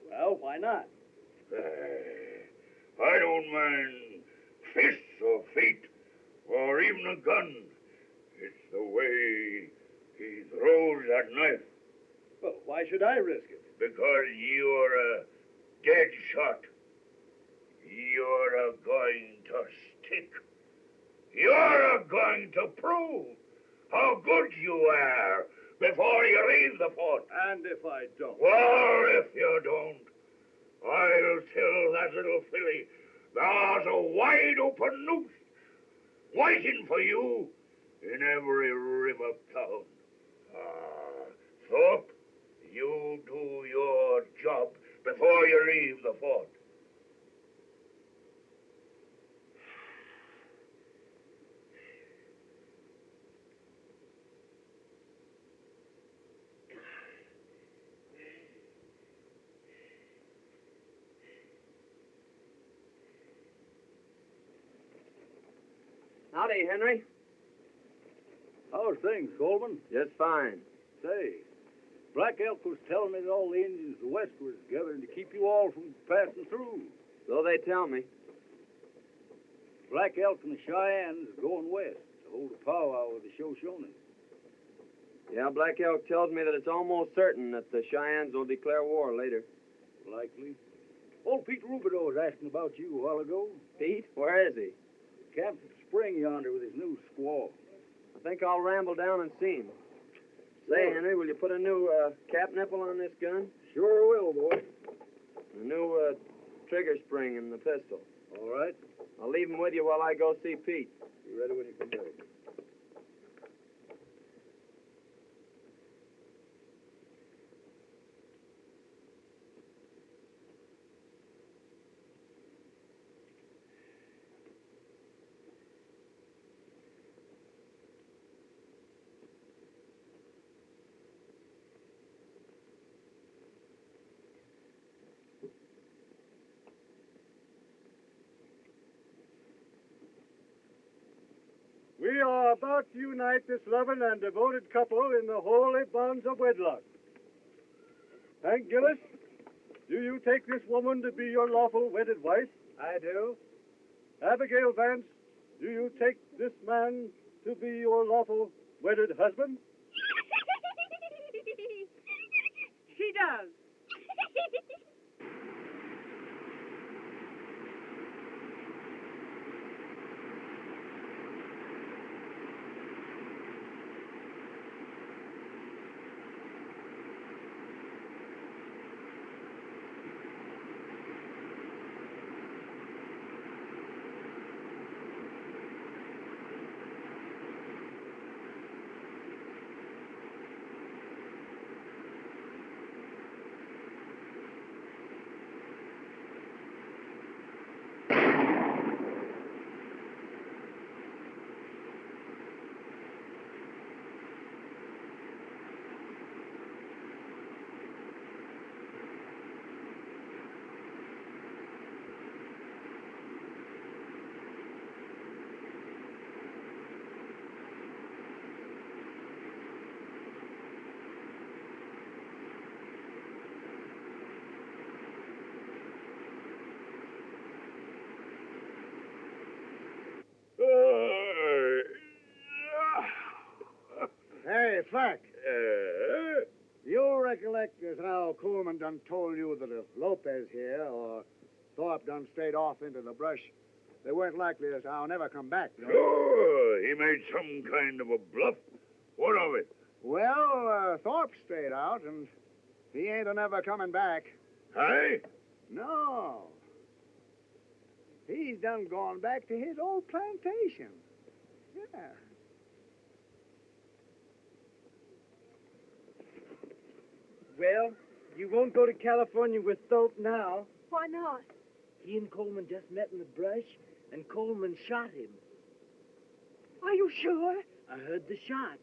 Well, why not? I don't mind fists or feet or even a gun. It's the way he throws that knife. Well, why should I risk it? Because you're a dead shot. You're a going to stick. You're a going to prove how good you are before you leave the fort. And if I don't? Well, if you don't, I'll tell that little filly there's a wide open noose waiting for you in every river town. Thorpe, you do your job before you leave the fort. Howdy, Henry. How's things, Coleman? Just fine. Say, Black Elk was telling me that all the Indians of the West were gathering to keep you all from passing through. So they tell me. Black Elk and the Cheyennes are going west to hold a powwow with the Shoshones. Yeah, Black Elk tells me that it's almost certain that the Cheyennes will declare war later. Likely. Old Pete Rubidoux was asking about you a while ago. Pete? Where is he? Camped at the spring yonder with his new squaw. I think I'll ramble down and see him. Say, Henry, will you put a new cap nipple on this gun? Sure will, boy. A new trigger spring in the pistol. All right. I'll leave him with you while I go see Pete. Be ready when you come back. We are about to unite this loving and devoted couple in the holy bonds of wedlock. Hank Gillis, do you take this woman to be your lawful wedded wife? I do. Abigail Vance, do you take this man to be your lawful wedded husband? She does. Hey, Flack. You recollect as how Coleman done told you that if Lopez here or Thorpe done strayed off into the brush, they weren't likely to how never come back, no? Sure, he made some kind of a bluff. What of it? Well, Thorpe strayed out, and he ain't a never coming back. Hey? No. He's done gone back to his old plantation. Well, you won't go to California with Thorpe now. Why not? He and Coleman just met in the brush, and Coleman shot him. Are you sure? I heard the shot,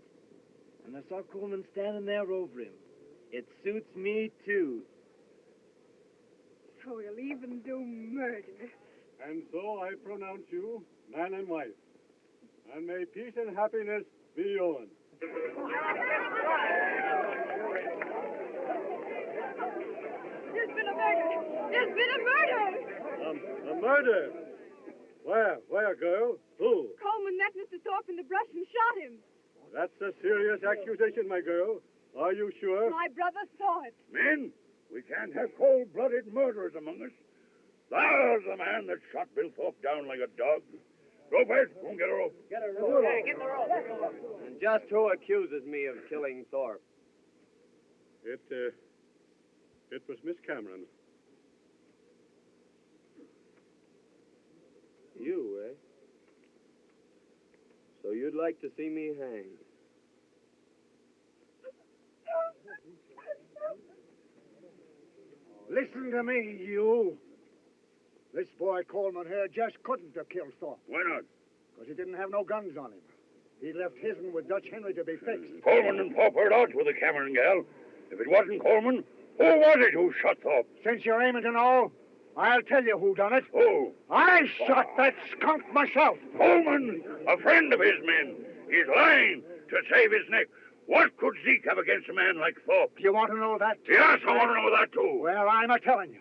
and I saw Coleman standing there over him. It suits me, too. So he'll even do murder. And so I pronounce you man and wife. And may peace and happiness be yours. There's been a murder! There's been a murder! A murder? Where, girl? Who? Coleman met Mr. Thorpe in the brush and shot him. That's a serious accusation, my girl. Are you sure? My brother saw it. Men, we can't have cold-blooded murderers among us. There's the man that shot Bill Thorpe down like a dog. Lopez, go and get a rope. Get a rope. Yeah, get the rope. And just who accuses me of killing Thorpe? It was Miss Cameron. You, eh? So you'd like to see me hanged? Listen to me, you. This boy Coleman here just couldn't have killed Thorpe. Why not? Because he didn't have no guns on him. He left his'n with Dutch Henry to be fixed. Coleman and Thorpe are out with the Cameron gal. If it wasn't Coleman, who was it who shot Thorpe? Since you're aiming to know, I'll tell you who done it. Who? I shot that skunk myself. Coleman, a friend of his men. He's lying to save his neck. What could Zeke have against a man like Thorpe? You want to know that? Yes, I want to know that, too. Well, I'm a-telling you.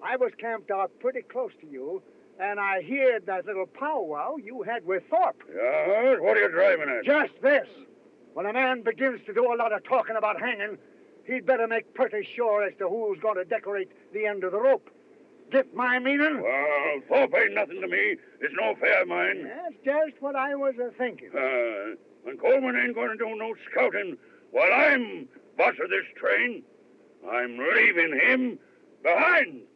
I was camped out pretty close to you, and I heard that little powwow you had with Thorpe. Yes? What are you driving at? Just this. When a man begins to do a lot of talking about hanging, he'd better make pretty sure as to who's going to decorate the end of the rope. Get my meaning? Well, Thorpe ain't nothing to me. It's no affair of mine. That's just what I was thinking. And Coleman ain't going to do no scouting while I'm boss of this train. I'm leaving him behind.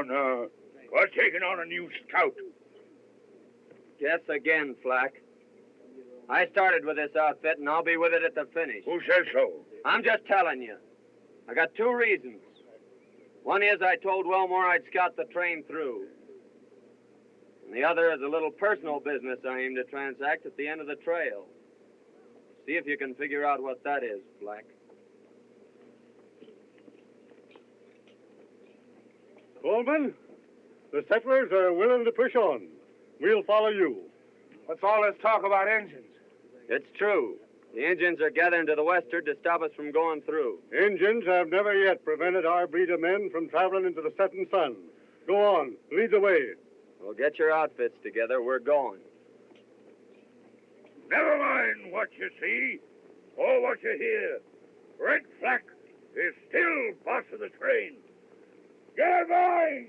No. We're taking on a new scout. Guess again, Flack. I started with this outfit, and I'll be with it at the finish. Who says so? I'm just telling you. I got two reasons. One is I told Wilmore I'd scout the train through. And the other is a little personal business I aim to transact at the end of the trail. See if you can figure out what that is, Flack. Coleman, the settlers are willing to push on. We'll follow you. What's all this talk about engines? It's true. The Indians are gathering to the westward to stop us from going through. Indians have never yet prevented our breed of men from traveling into the setting sun. Go on, lead the way. Well, get your outfits together. We're going. Never mind what you see or what you hear. Red Flack is still boss of the train. Get going!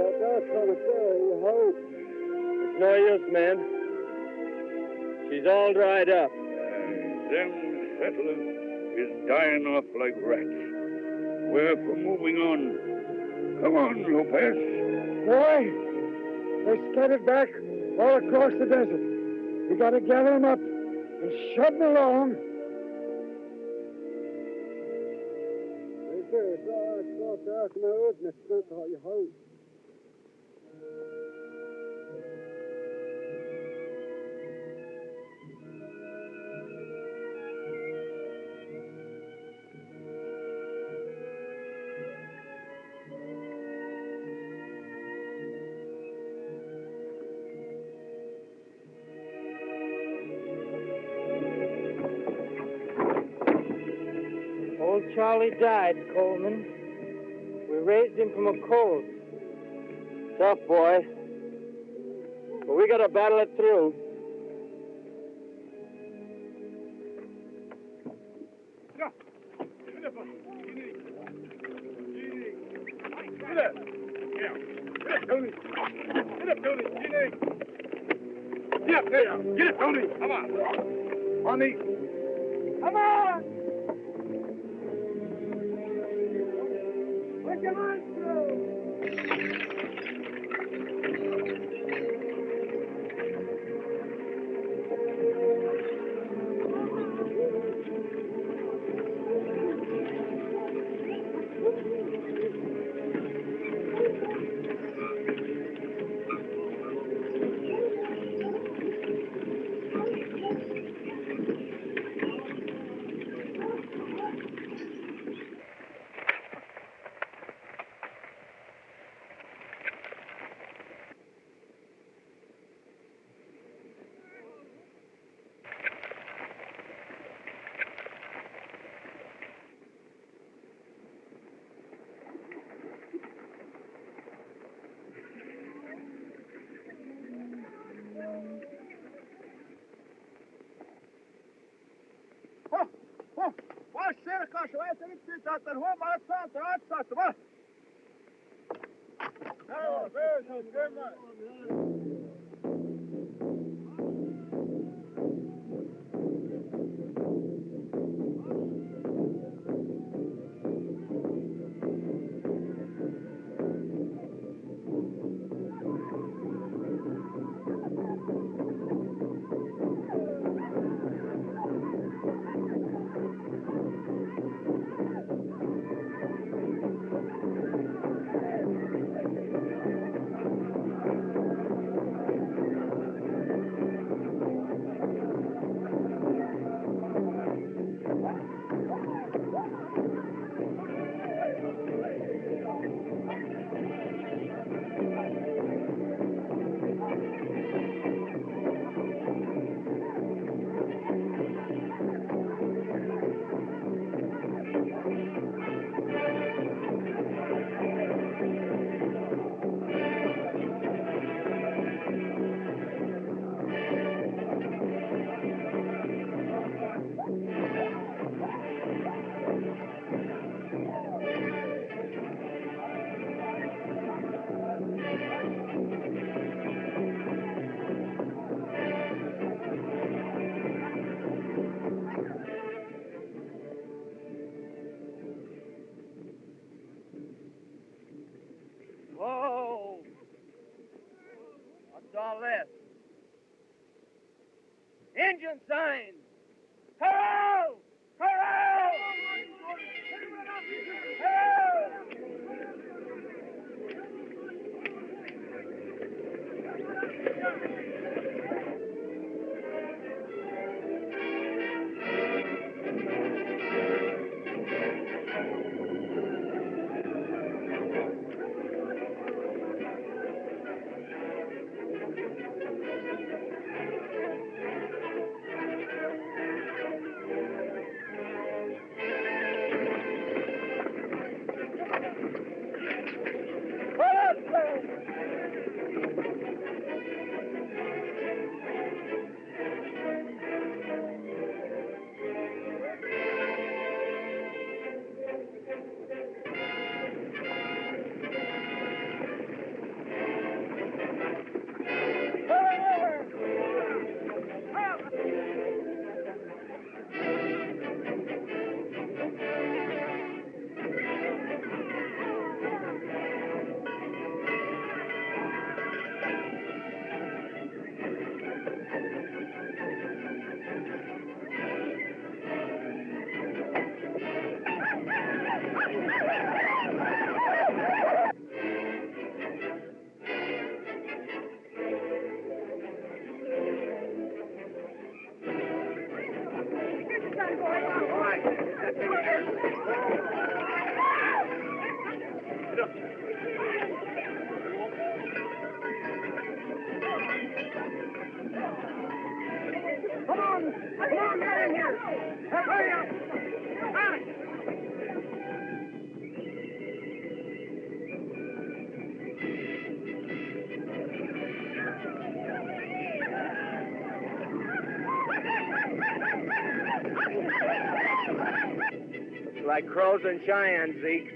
It's no use, man. She's all dried up. Them settlers is dying off like rats. We're for moving on. Come on, Lopez. Boy, they're scattered back all across the desert. We got to gather them up and shove them along. Old Charlie died, Coleman. We raised him from a colt. Tough, boy. But we gotta battle it through. Get it, Tony. Come on. On me. Come on. Put your hands through. Whoa! What's all this? Engine signs! Corral! Corral! Come on, get in here. Hurry up. It's like crows and Cheyennes, Zeke.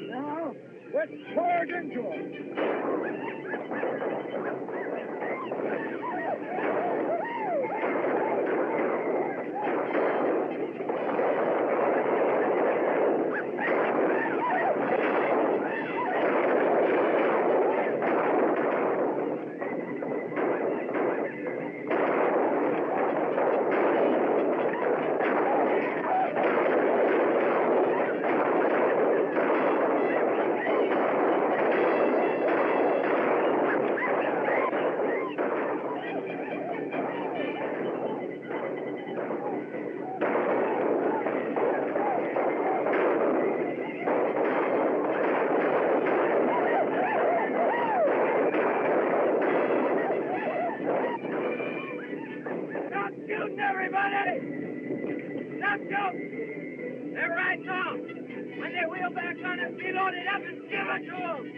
Now, let's charge into them. Stop shooting, everybody! Stop shooting! They're right now. When they wheel back on us, we load it up and give it to them.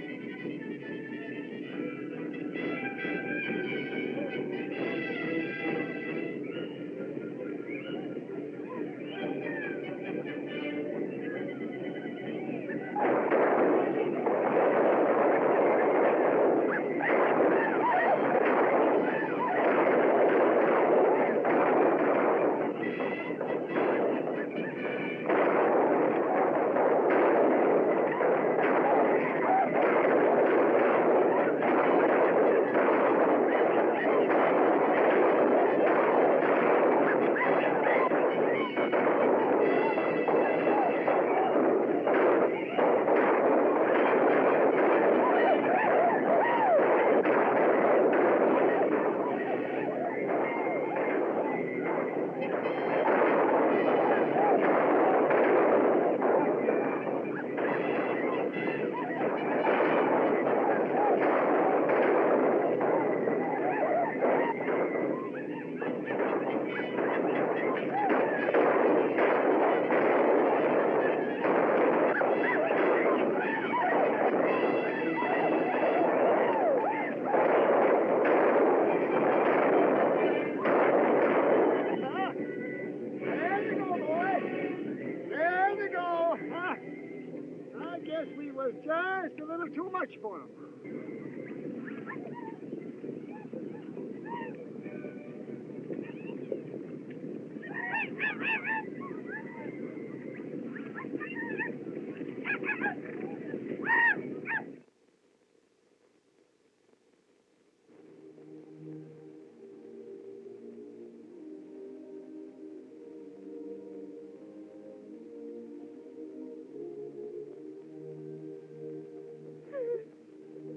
We was just a little too much for him.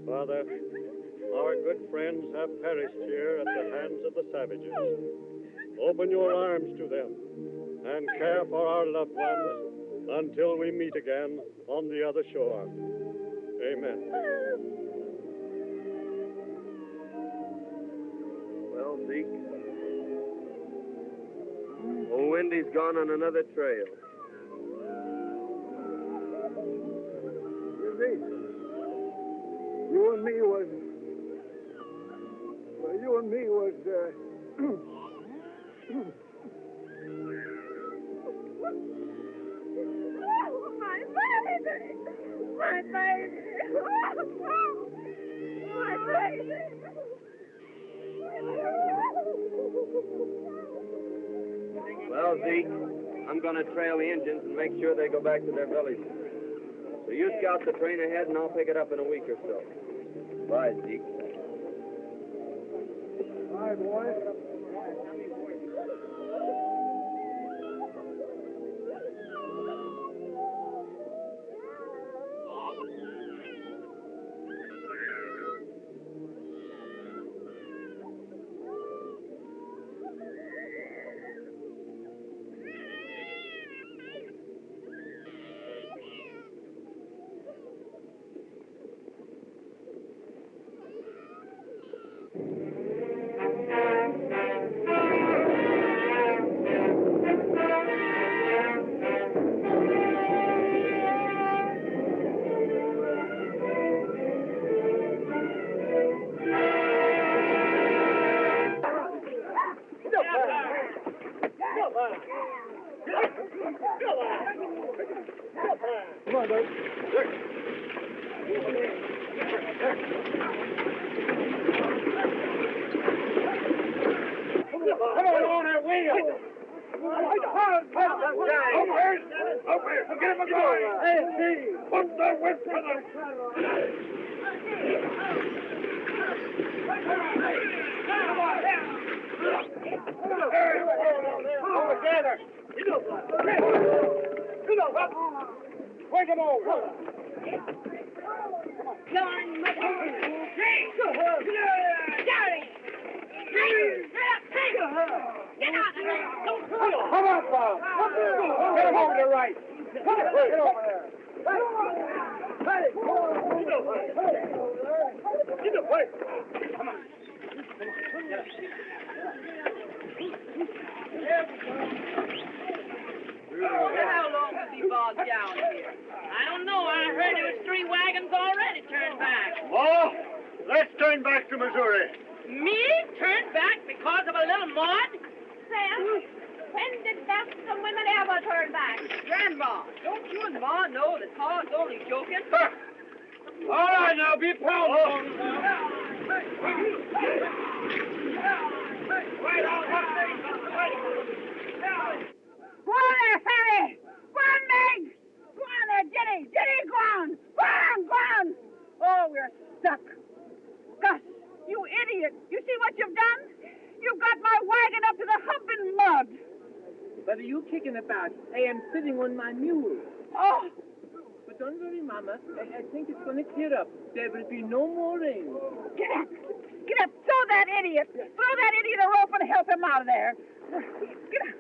Father, our good friends have perished here at the hands of the savages. Open your arms to them and care for our loved ones until we meet again on the other shore. Amen. Well, Zeke, old Wendy's gone on another trail. You and me was... Well, you and me was, My baby! My baby! My baby! Well, Zeke, I'm going to trail the engines and make sure they go back to their villages. So you scout the train ahead, and I'll pick it up in a week or so. Bye, Zeke. Bye, boy. Come on, Bert. Come on that wheel. Over! Get him a going! Hey, Steve. Put the whip to them! Over together. Wake him over. Darn mother! Jerry! Get out of there! Don't Come on, Bob. Get him over to the right. Get over there. Hey, come on. Get the way. Come on. Get up. How long has he bogged down here? I don't know. I heard there was 3 wagons already turned back. Oh, let's turn back to Missouri. Me? Turned back because of a little mud? Sam, when did some women ever turn back? Grandma, don't you and Ma know that Pa's only joking? All right, now, be pounding. Go on there, Fanny! Go on, Meg! Go on there, Jenny! Jenny, go on! Go on, go on! Oh, we're stuck. Gus, you idiot! You see what you've done? You've got my wagon up to the hump in mud. What are you kicking about? I am sitting on my mule. Oh! But don't worry, Mama. I think it's going to clear up. There will be no more rain. Get up! Get up! Throw that idiot! Throw that idiot a rope and help him out of there. Get up!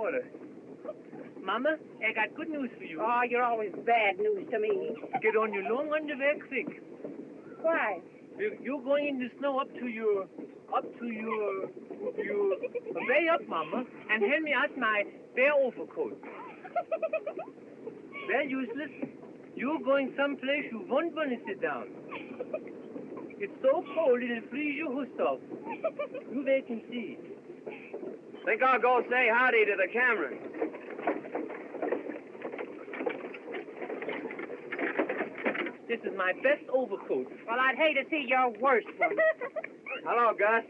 water. Mama, I got good news for you. Oh, you're always bad news to me. Get on your long underwear quick. Why? You're going in the snow up to your, way up, Mama, and hand me out my bear overcoat. Well, useless. You're going someplace you won't want to sit down. It's so cold it'll freeze your host off. You wait and see. Think I'll go say howdy to the Cameron. This is my best overcoat. Well, I'd hate to see your worst one. Hello, Gus.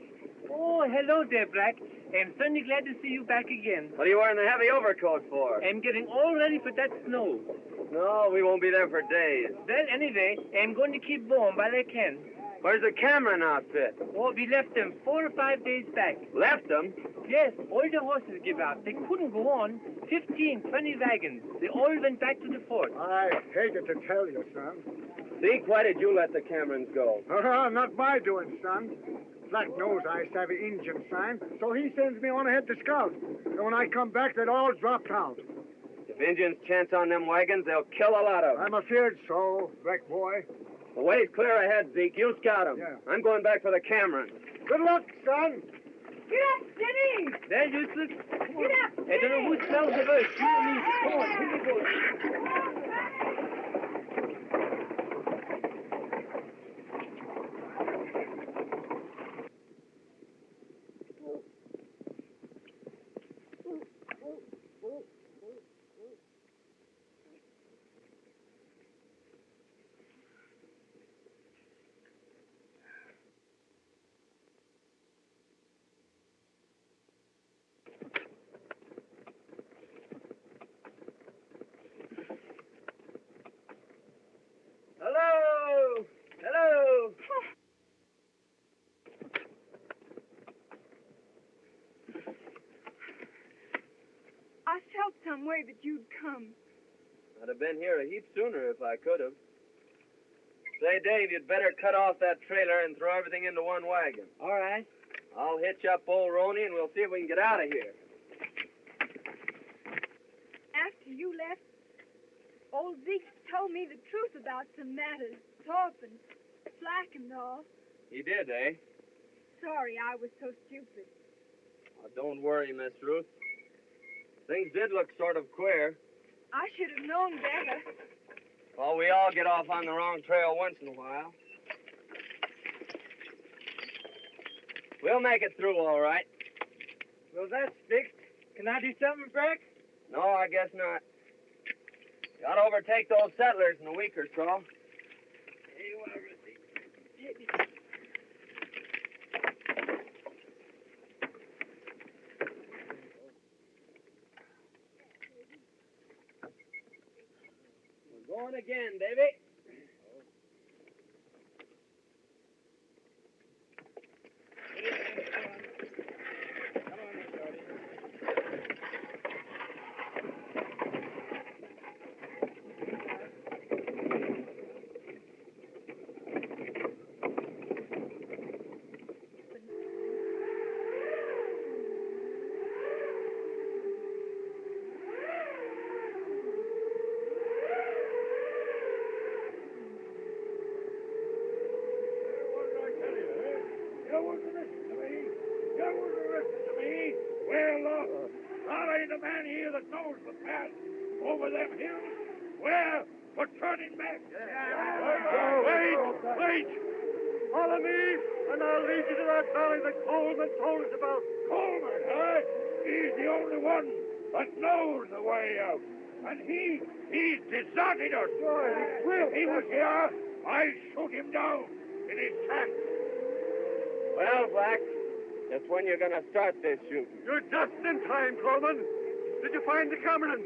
Oh, hello there, Black. I'm certainly glad to see you back again. What are you wearing the heavy overcoat for? I'm getting all ready for that snow. No, we won't be there for days. Well, anyway, I'm going to keep warm while I can. Where's the Cameron outfit? Oh, we left them 4 or 5 days back. Left them? Yes, all the horses give out. They couldn't go on. 15, 20 wagons. They all went back to the fort. I hated to tell you, son. Zeke, why did you let the Camerons go? Not my doing, son. Black knows I savvy Injun sign, so he sends me on ahead to scout. And when I come back, they'd all drop out. If Indians chance on them wagons, they'll kill a lot of them. I'm afeard so, Black boy. The way's clear ahead, Zeke. You scout them. Yeah. I'm going back for the Cameron. Good luck, son. Get up, Jenny! They're useless. Get up! I don't know who smells the worst. You or me. Come on, here we go. Hello! Hello! I felt some way that you'd come. I'd have been here a heap sooner if I could have. Say, Dave, you'd better cut off that trailer and throw everything into one wagon. All right. I'll hitch up old Roney and we'll see if we can get out of here. After you left, old Zeke told me the truth about some matters. Thorpe and Slack and all. He did, eh? Sorry I was so stupid. Oh, don't worry, Miss Ruth. Things did look sort of queer. I should have known better. Well, we all get off on the wrong trail once in a while. We'll make it through all right. Well, that's fixed. Can I do something, Brack? No, I guess not. Gotta overtake those settlers in a week or so. We're going again, baby. The man here that knows the path over them hills. Where? For turning back. Wait! Follow me, and I'll lead you to that valley that Coleman told us about. Coleman, huh? He's the only one that knows the way out. And he's deserted us. If he was here, I'd shoot him down in his tracks. Well, Black, just when you're gonna start this shooting? You're just in time, Coleman. Did you find the Cameron?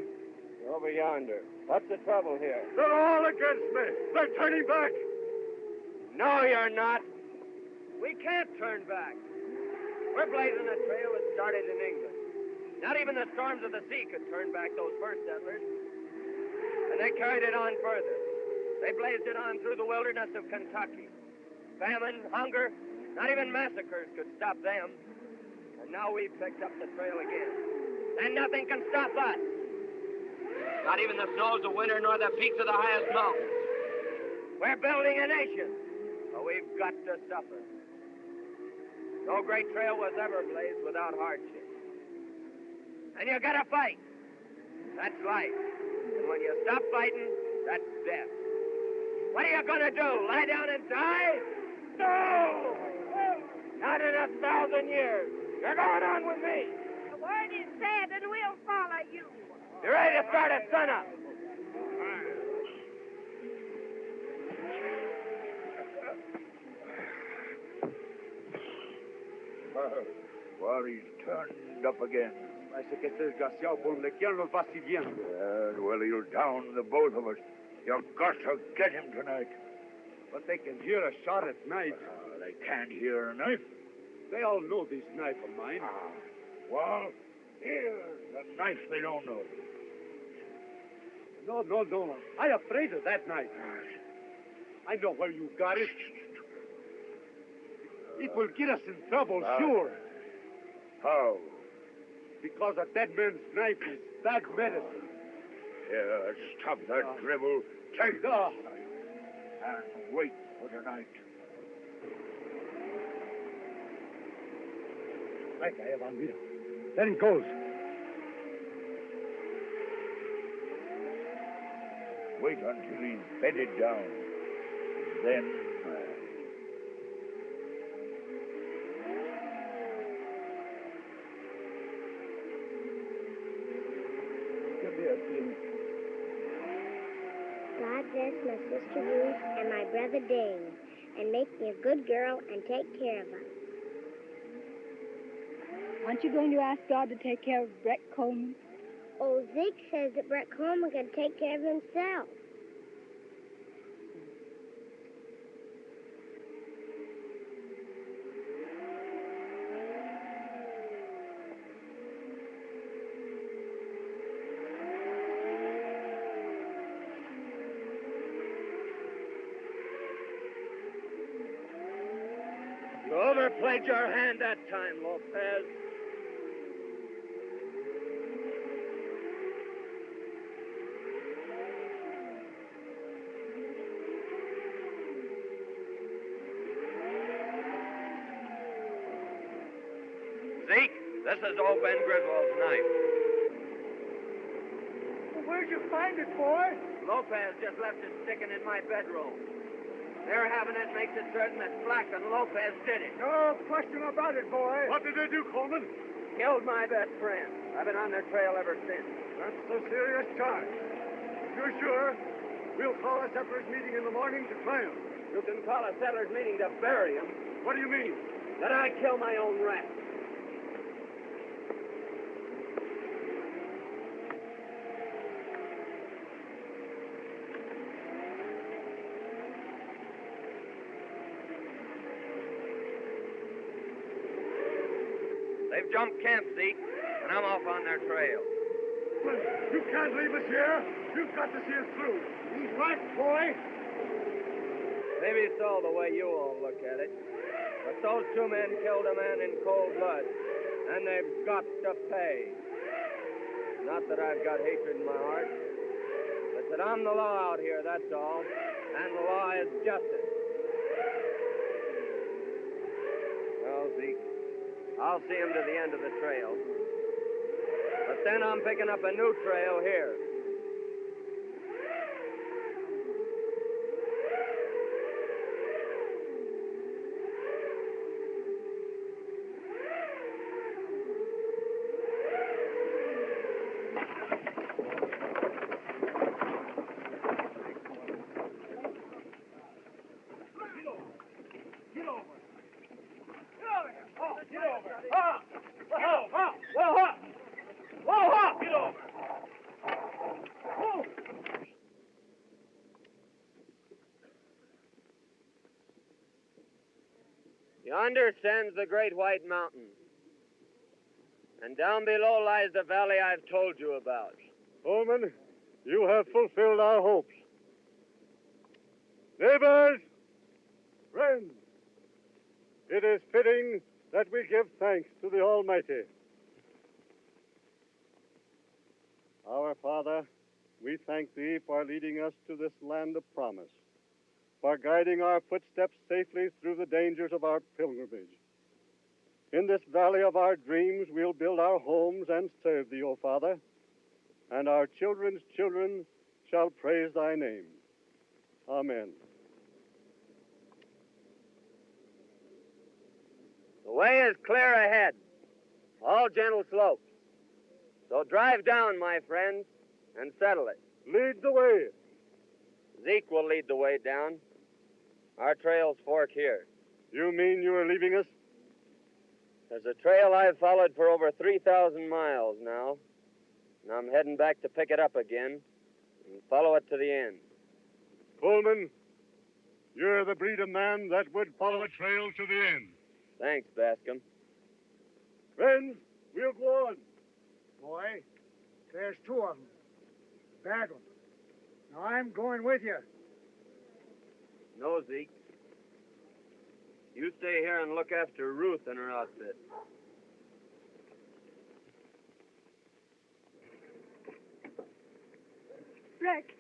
Over yonder. What's the trouble here? They're all against me. They're turning back. No, you're not. We can't turn back. We're blazing a trail that started in England. Not even the storms of the sea could turn back those first settlers. And they carried it on further. They blazed it on through the wilderness of Kentucky. Famine, hunger, not even massacres could stop them. And now we've picked up the trail again. And nothing can stop us. Not even the snows of winter nor the peaks of the highest mountains. We're building a nation, but we've got to suffer. No great trail was ever blazed without hardship. And you gotta fight. That's life. And when you stop fighting, that's death. What are you gonna do? Lie down and die? No! Not in 1,000 years. You're going on with me. The word is said, and we'll follow you. You ready to start at sunup? Well, he's turned up again. Parece que este desgraciado por donde quiera nos va siguiendo. Well, he'll down the both of us. You've got to get him tonight. But they can hear a shot at night. They can't hear a knife. They all know this knife of mine. Well, here's a knife they don't know. No. I'm afraid of that knife. I know where you got it. It will get us in trouble, sure. How? Because a dead man's knife is bad medicine. Here, stop that dribble. Take it. And wait for the night. Like I have on Vito. There he goes. Wait until he's bedded down. Then... God bless my sister Ruth and my brother Dave, and make me a good girl and take care of us. Aren't you going to ask God to take care of Brett Coleman? Oh, Zeke says that Brett Coleman can take care of himself. You overplayed your hand that time, Lopez. Zeke, this is old Ben Griswold's knife. Well, where'd you find it, boy? Lopez just left it sticking in my bedroom. Their having it makes it certain that Flack and Lopez did it. No question about it, boy. What did they do, Coleman? Killed my best friend. I've been on their trail ever since. That's a serious charge. If you're sure, we'll call a settlers meeting in the morning to try him. You can call a settlers meeting to bury him. What do you mean? That I kill my own rat. They've jumped camp, Zeke, and I'm off on their trail. Well, you can't leave us here. You've got to see us through. He's right, boy. Maybe so the way you all look at it. But those two men killed a man in cold blood, and they've got to pay. Not that I've got hatred in my heart, but that I'm the law out here, that's all. And the law is justice. Well, Zeke, I'll see him to the end of the trail. But then I'm picking up a new trail here. Yonder stands the great white mountain. And down below lies the valley I've told you about. Coleman, you have fulfilled our hopes. Neighbors, friends, it is fitting that we give thanks to the Almighty. Our Father, we thank Thee for leading us to this land of promise, for guiding our footsteps safely through the dangers of our pilgrimage. In this valley of our dreams, we'll build our homes and serve Thee, O Father, and our children's children shall praise Thy name. Amen. The way is clear ahead, all gentle slopes. So drive down, my friends, and settle it. Lead the way. Zeke will lead the way down. Our trails fork here. You mean you are leaving us? There's a trail I've followed for over 3,000 miles now, and I'm heading back to pick it up again and follow it to the end. Coleman, you're the breed of man that would follow a trail to the end. Thanks, Bascom. Friends, we'll go on. Boy, there's two of them. Bad ones. Now, I'm going with you. No, Zeke. You stay here and look after Ruth and her outfit. Breck,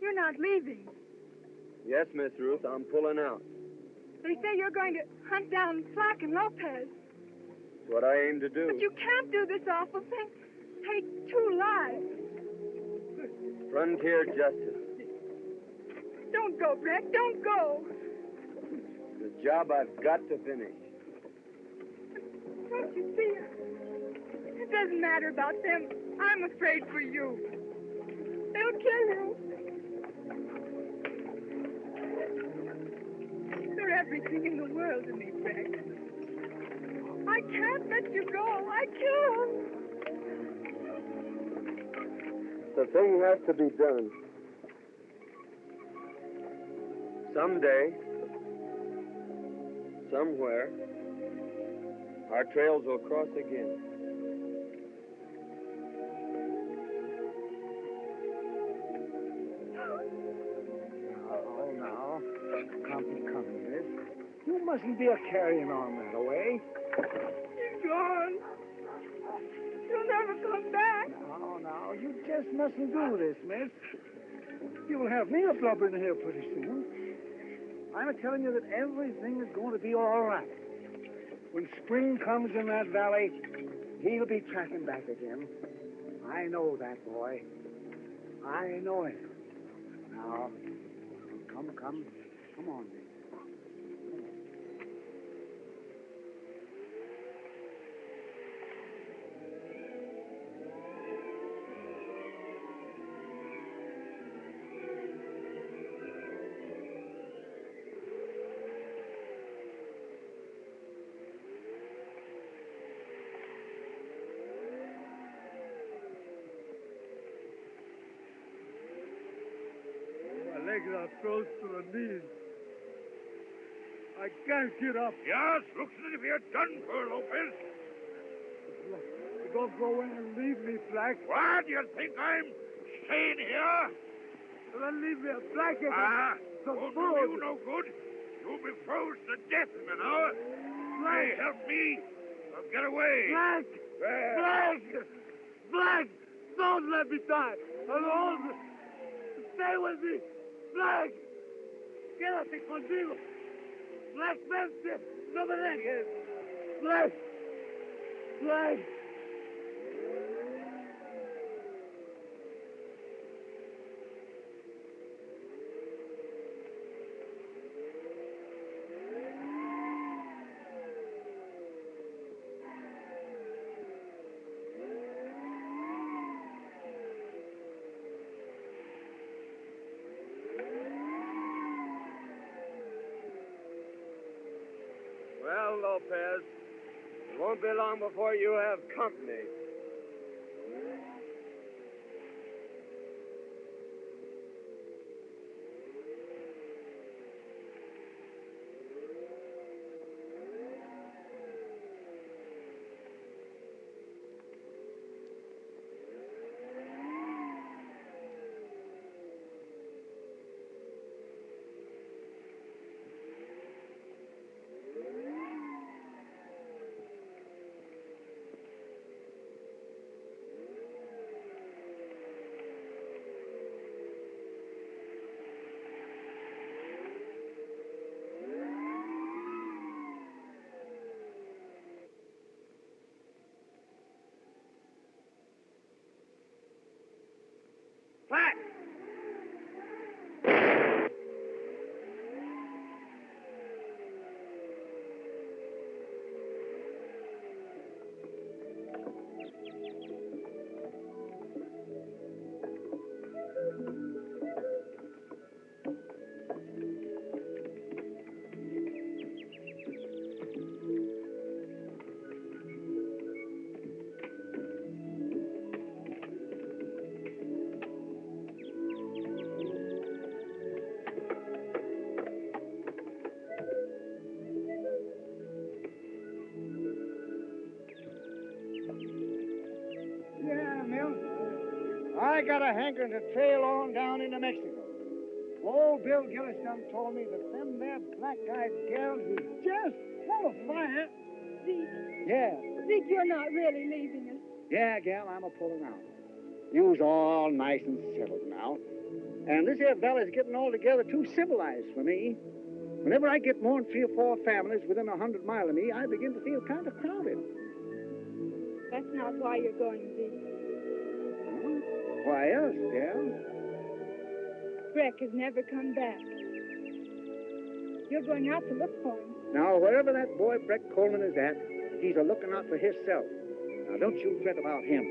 you're not leaving. Yes, Miss Ruth, I'm pulling out. They say you're going to hunt down Flack and Lopez. It's what I aim to do. But you can't do this awful thing. Take 2 lives. Frontier justice. Don't go, Breck. Don't go. The job I've got to finish. Don't you see? It doesn't matter about them. I'm afraid for you. They'll kill you. They're everything in the world to me, Breck. I can't let you go. I can't. The thing has to be done. Someday, somewhere, our trails will cross again. Oh, now. Come, miss. You mustn't be carrying on that way. He's gone. He'll never come back. Now, you just mustn't do this, miss. You'll have me a blubbering here pretty soon. I'm telling you that everything is going to be all right. When spring comes in that valley, he'll be tracking back again. I know that, boy. I know it. Now, come on, miss. Legs are close to the knees. I can't get up. Yes, looks as if you're done for, Lopez. Don't go in and leave me, Black. What? You think I'm staying here? Then leave me a blanket. Won't do you no good. You'll be froze to death in an hour. Hey, help me. I'll get away. Black! There. Black! Don't let me die. Alone. Stay with me. Black! Quédate conmigo. Black, vente. No me dejes. Black! Black! Well, Lopez, it won't be long before you have company. Flat! Yeah, Mill. I got a hankering to trail on down into Mexico. Old Bill Gillis done told me that them there black-eyed gals is just full of fire. Zeke, Yeah. Zeke, you're not really leaving us. Yeah, gal, I'm a-pulling out. You's all nice and settled now. And this here valley's getting altogether too civilized for me. Whenever I get more than 3 or 4 families within 100 miles of me, I begin to feel kind of crowded. That's not why you're going, Zeke. Why else, gal? Breck has never come back. You're going out to look for him. Now, wherever that boy Breck Coleman is at, he's a-looking out for himself. Now, don't you fret about him.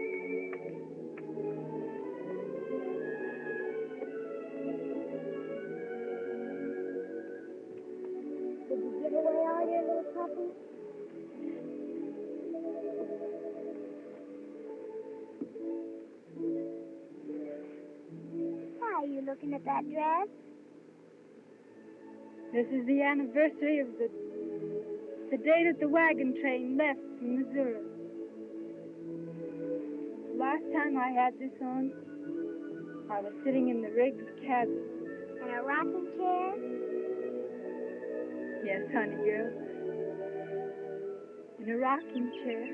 Did you give away all your little puppies? Why are you looking at that dress? This is the anniversary of the day that the wagon train left from Missouri. Last time I had this on, I was sitting in the Riggs cabin. In a rocking chair? Yes, honey girl. In a rocking chair.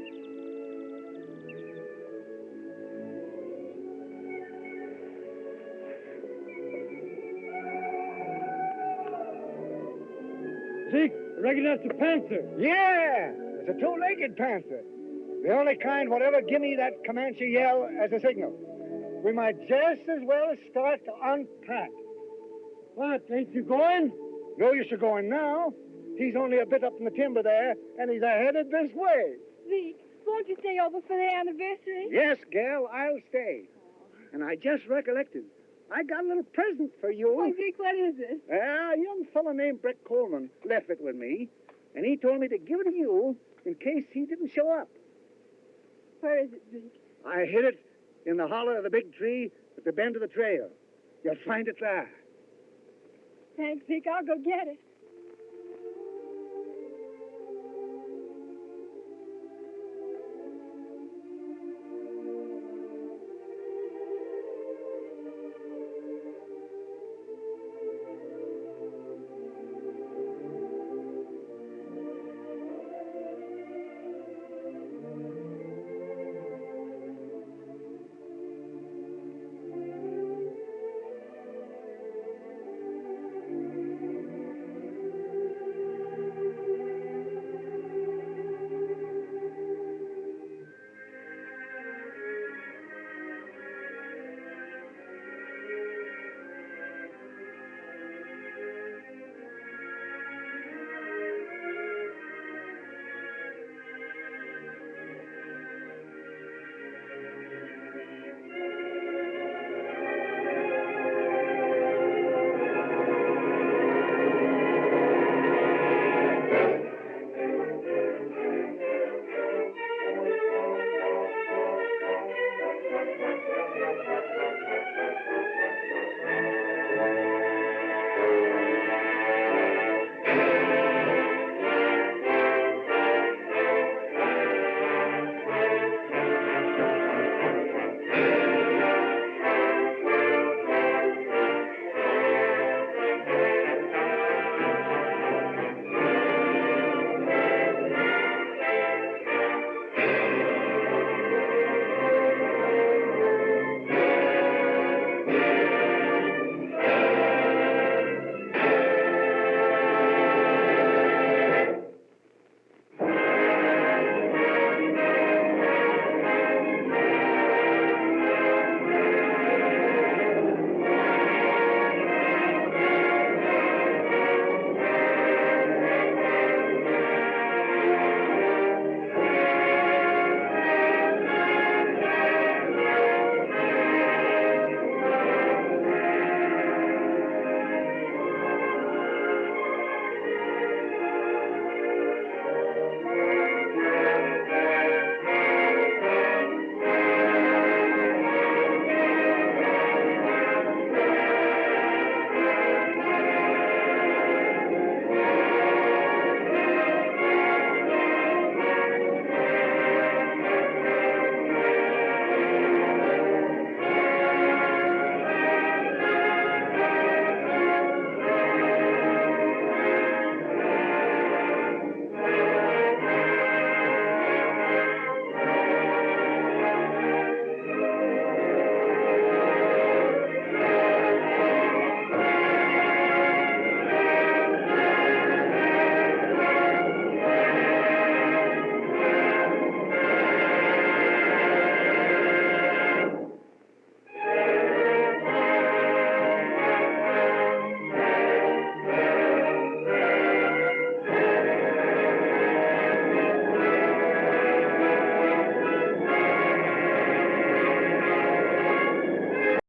Zeke, I reckon that's a panther. Yeah, it's a 2-legged panther. The only kind whatever give me that Comanche yell as a signal. We might just as well start to unpack. What, ain't you going? No use of going now. He's only a bit up in the timber there, and he's headed this way. Zeke, won't you stay over for the anniversary? Yes, gal, I'll stay. And I just recollected. I got a little present for you. Oh, Zeke, what is it? A young fellow named Breck Coleman left it with me, and he told me to give it to you in case he didn't show up. Where is it, Zeke? I hid it in the hollow of the big tree at the bend of the trail. You'll find it there. Thanks, Zeke. I'll go get it.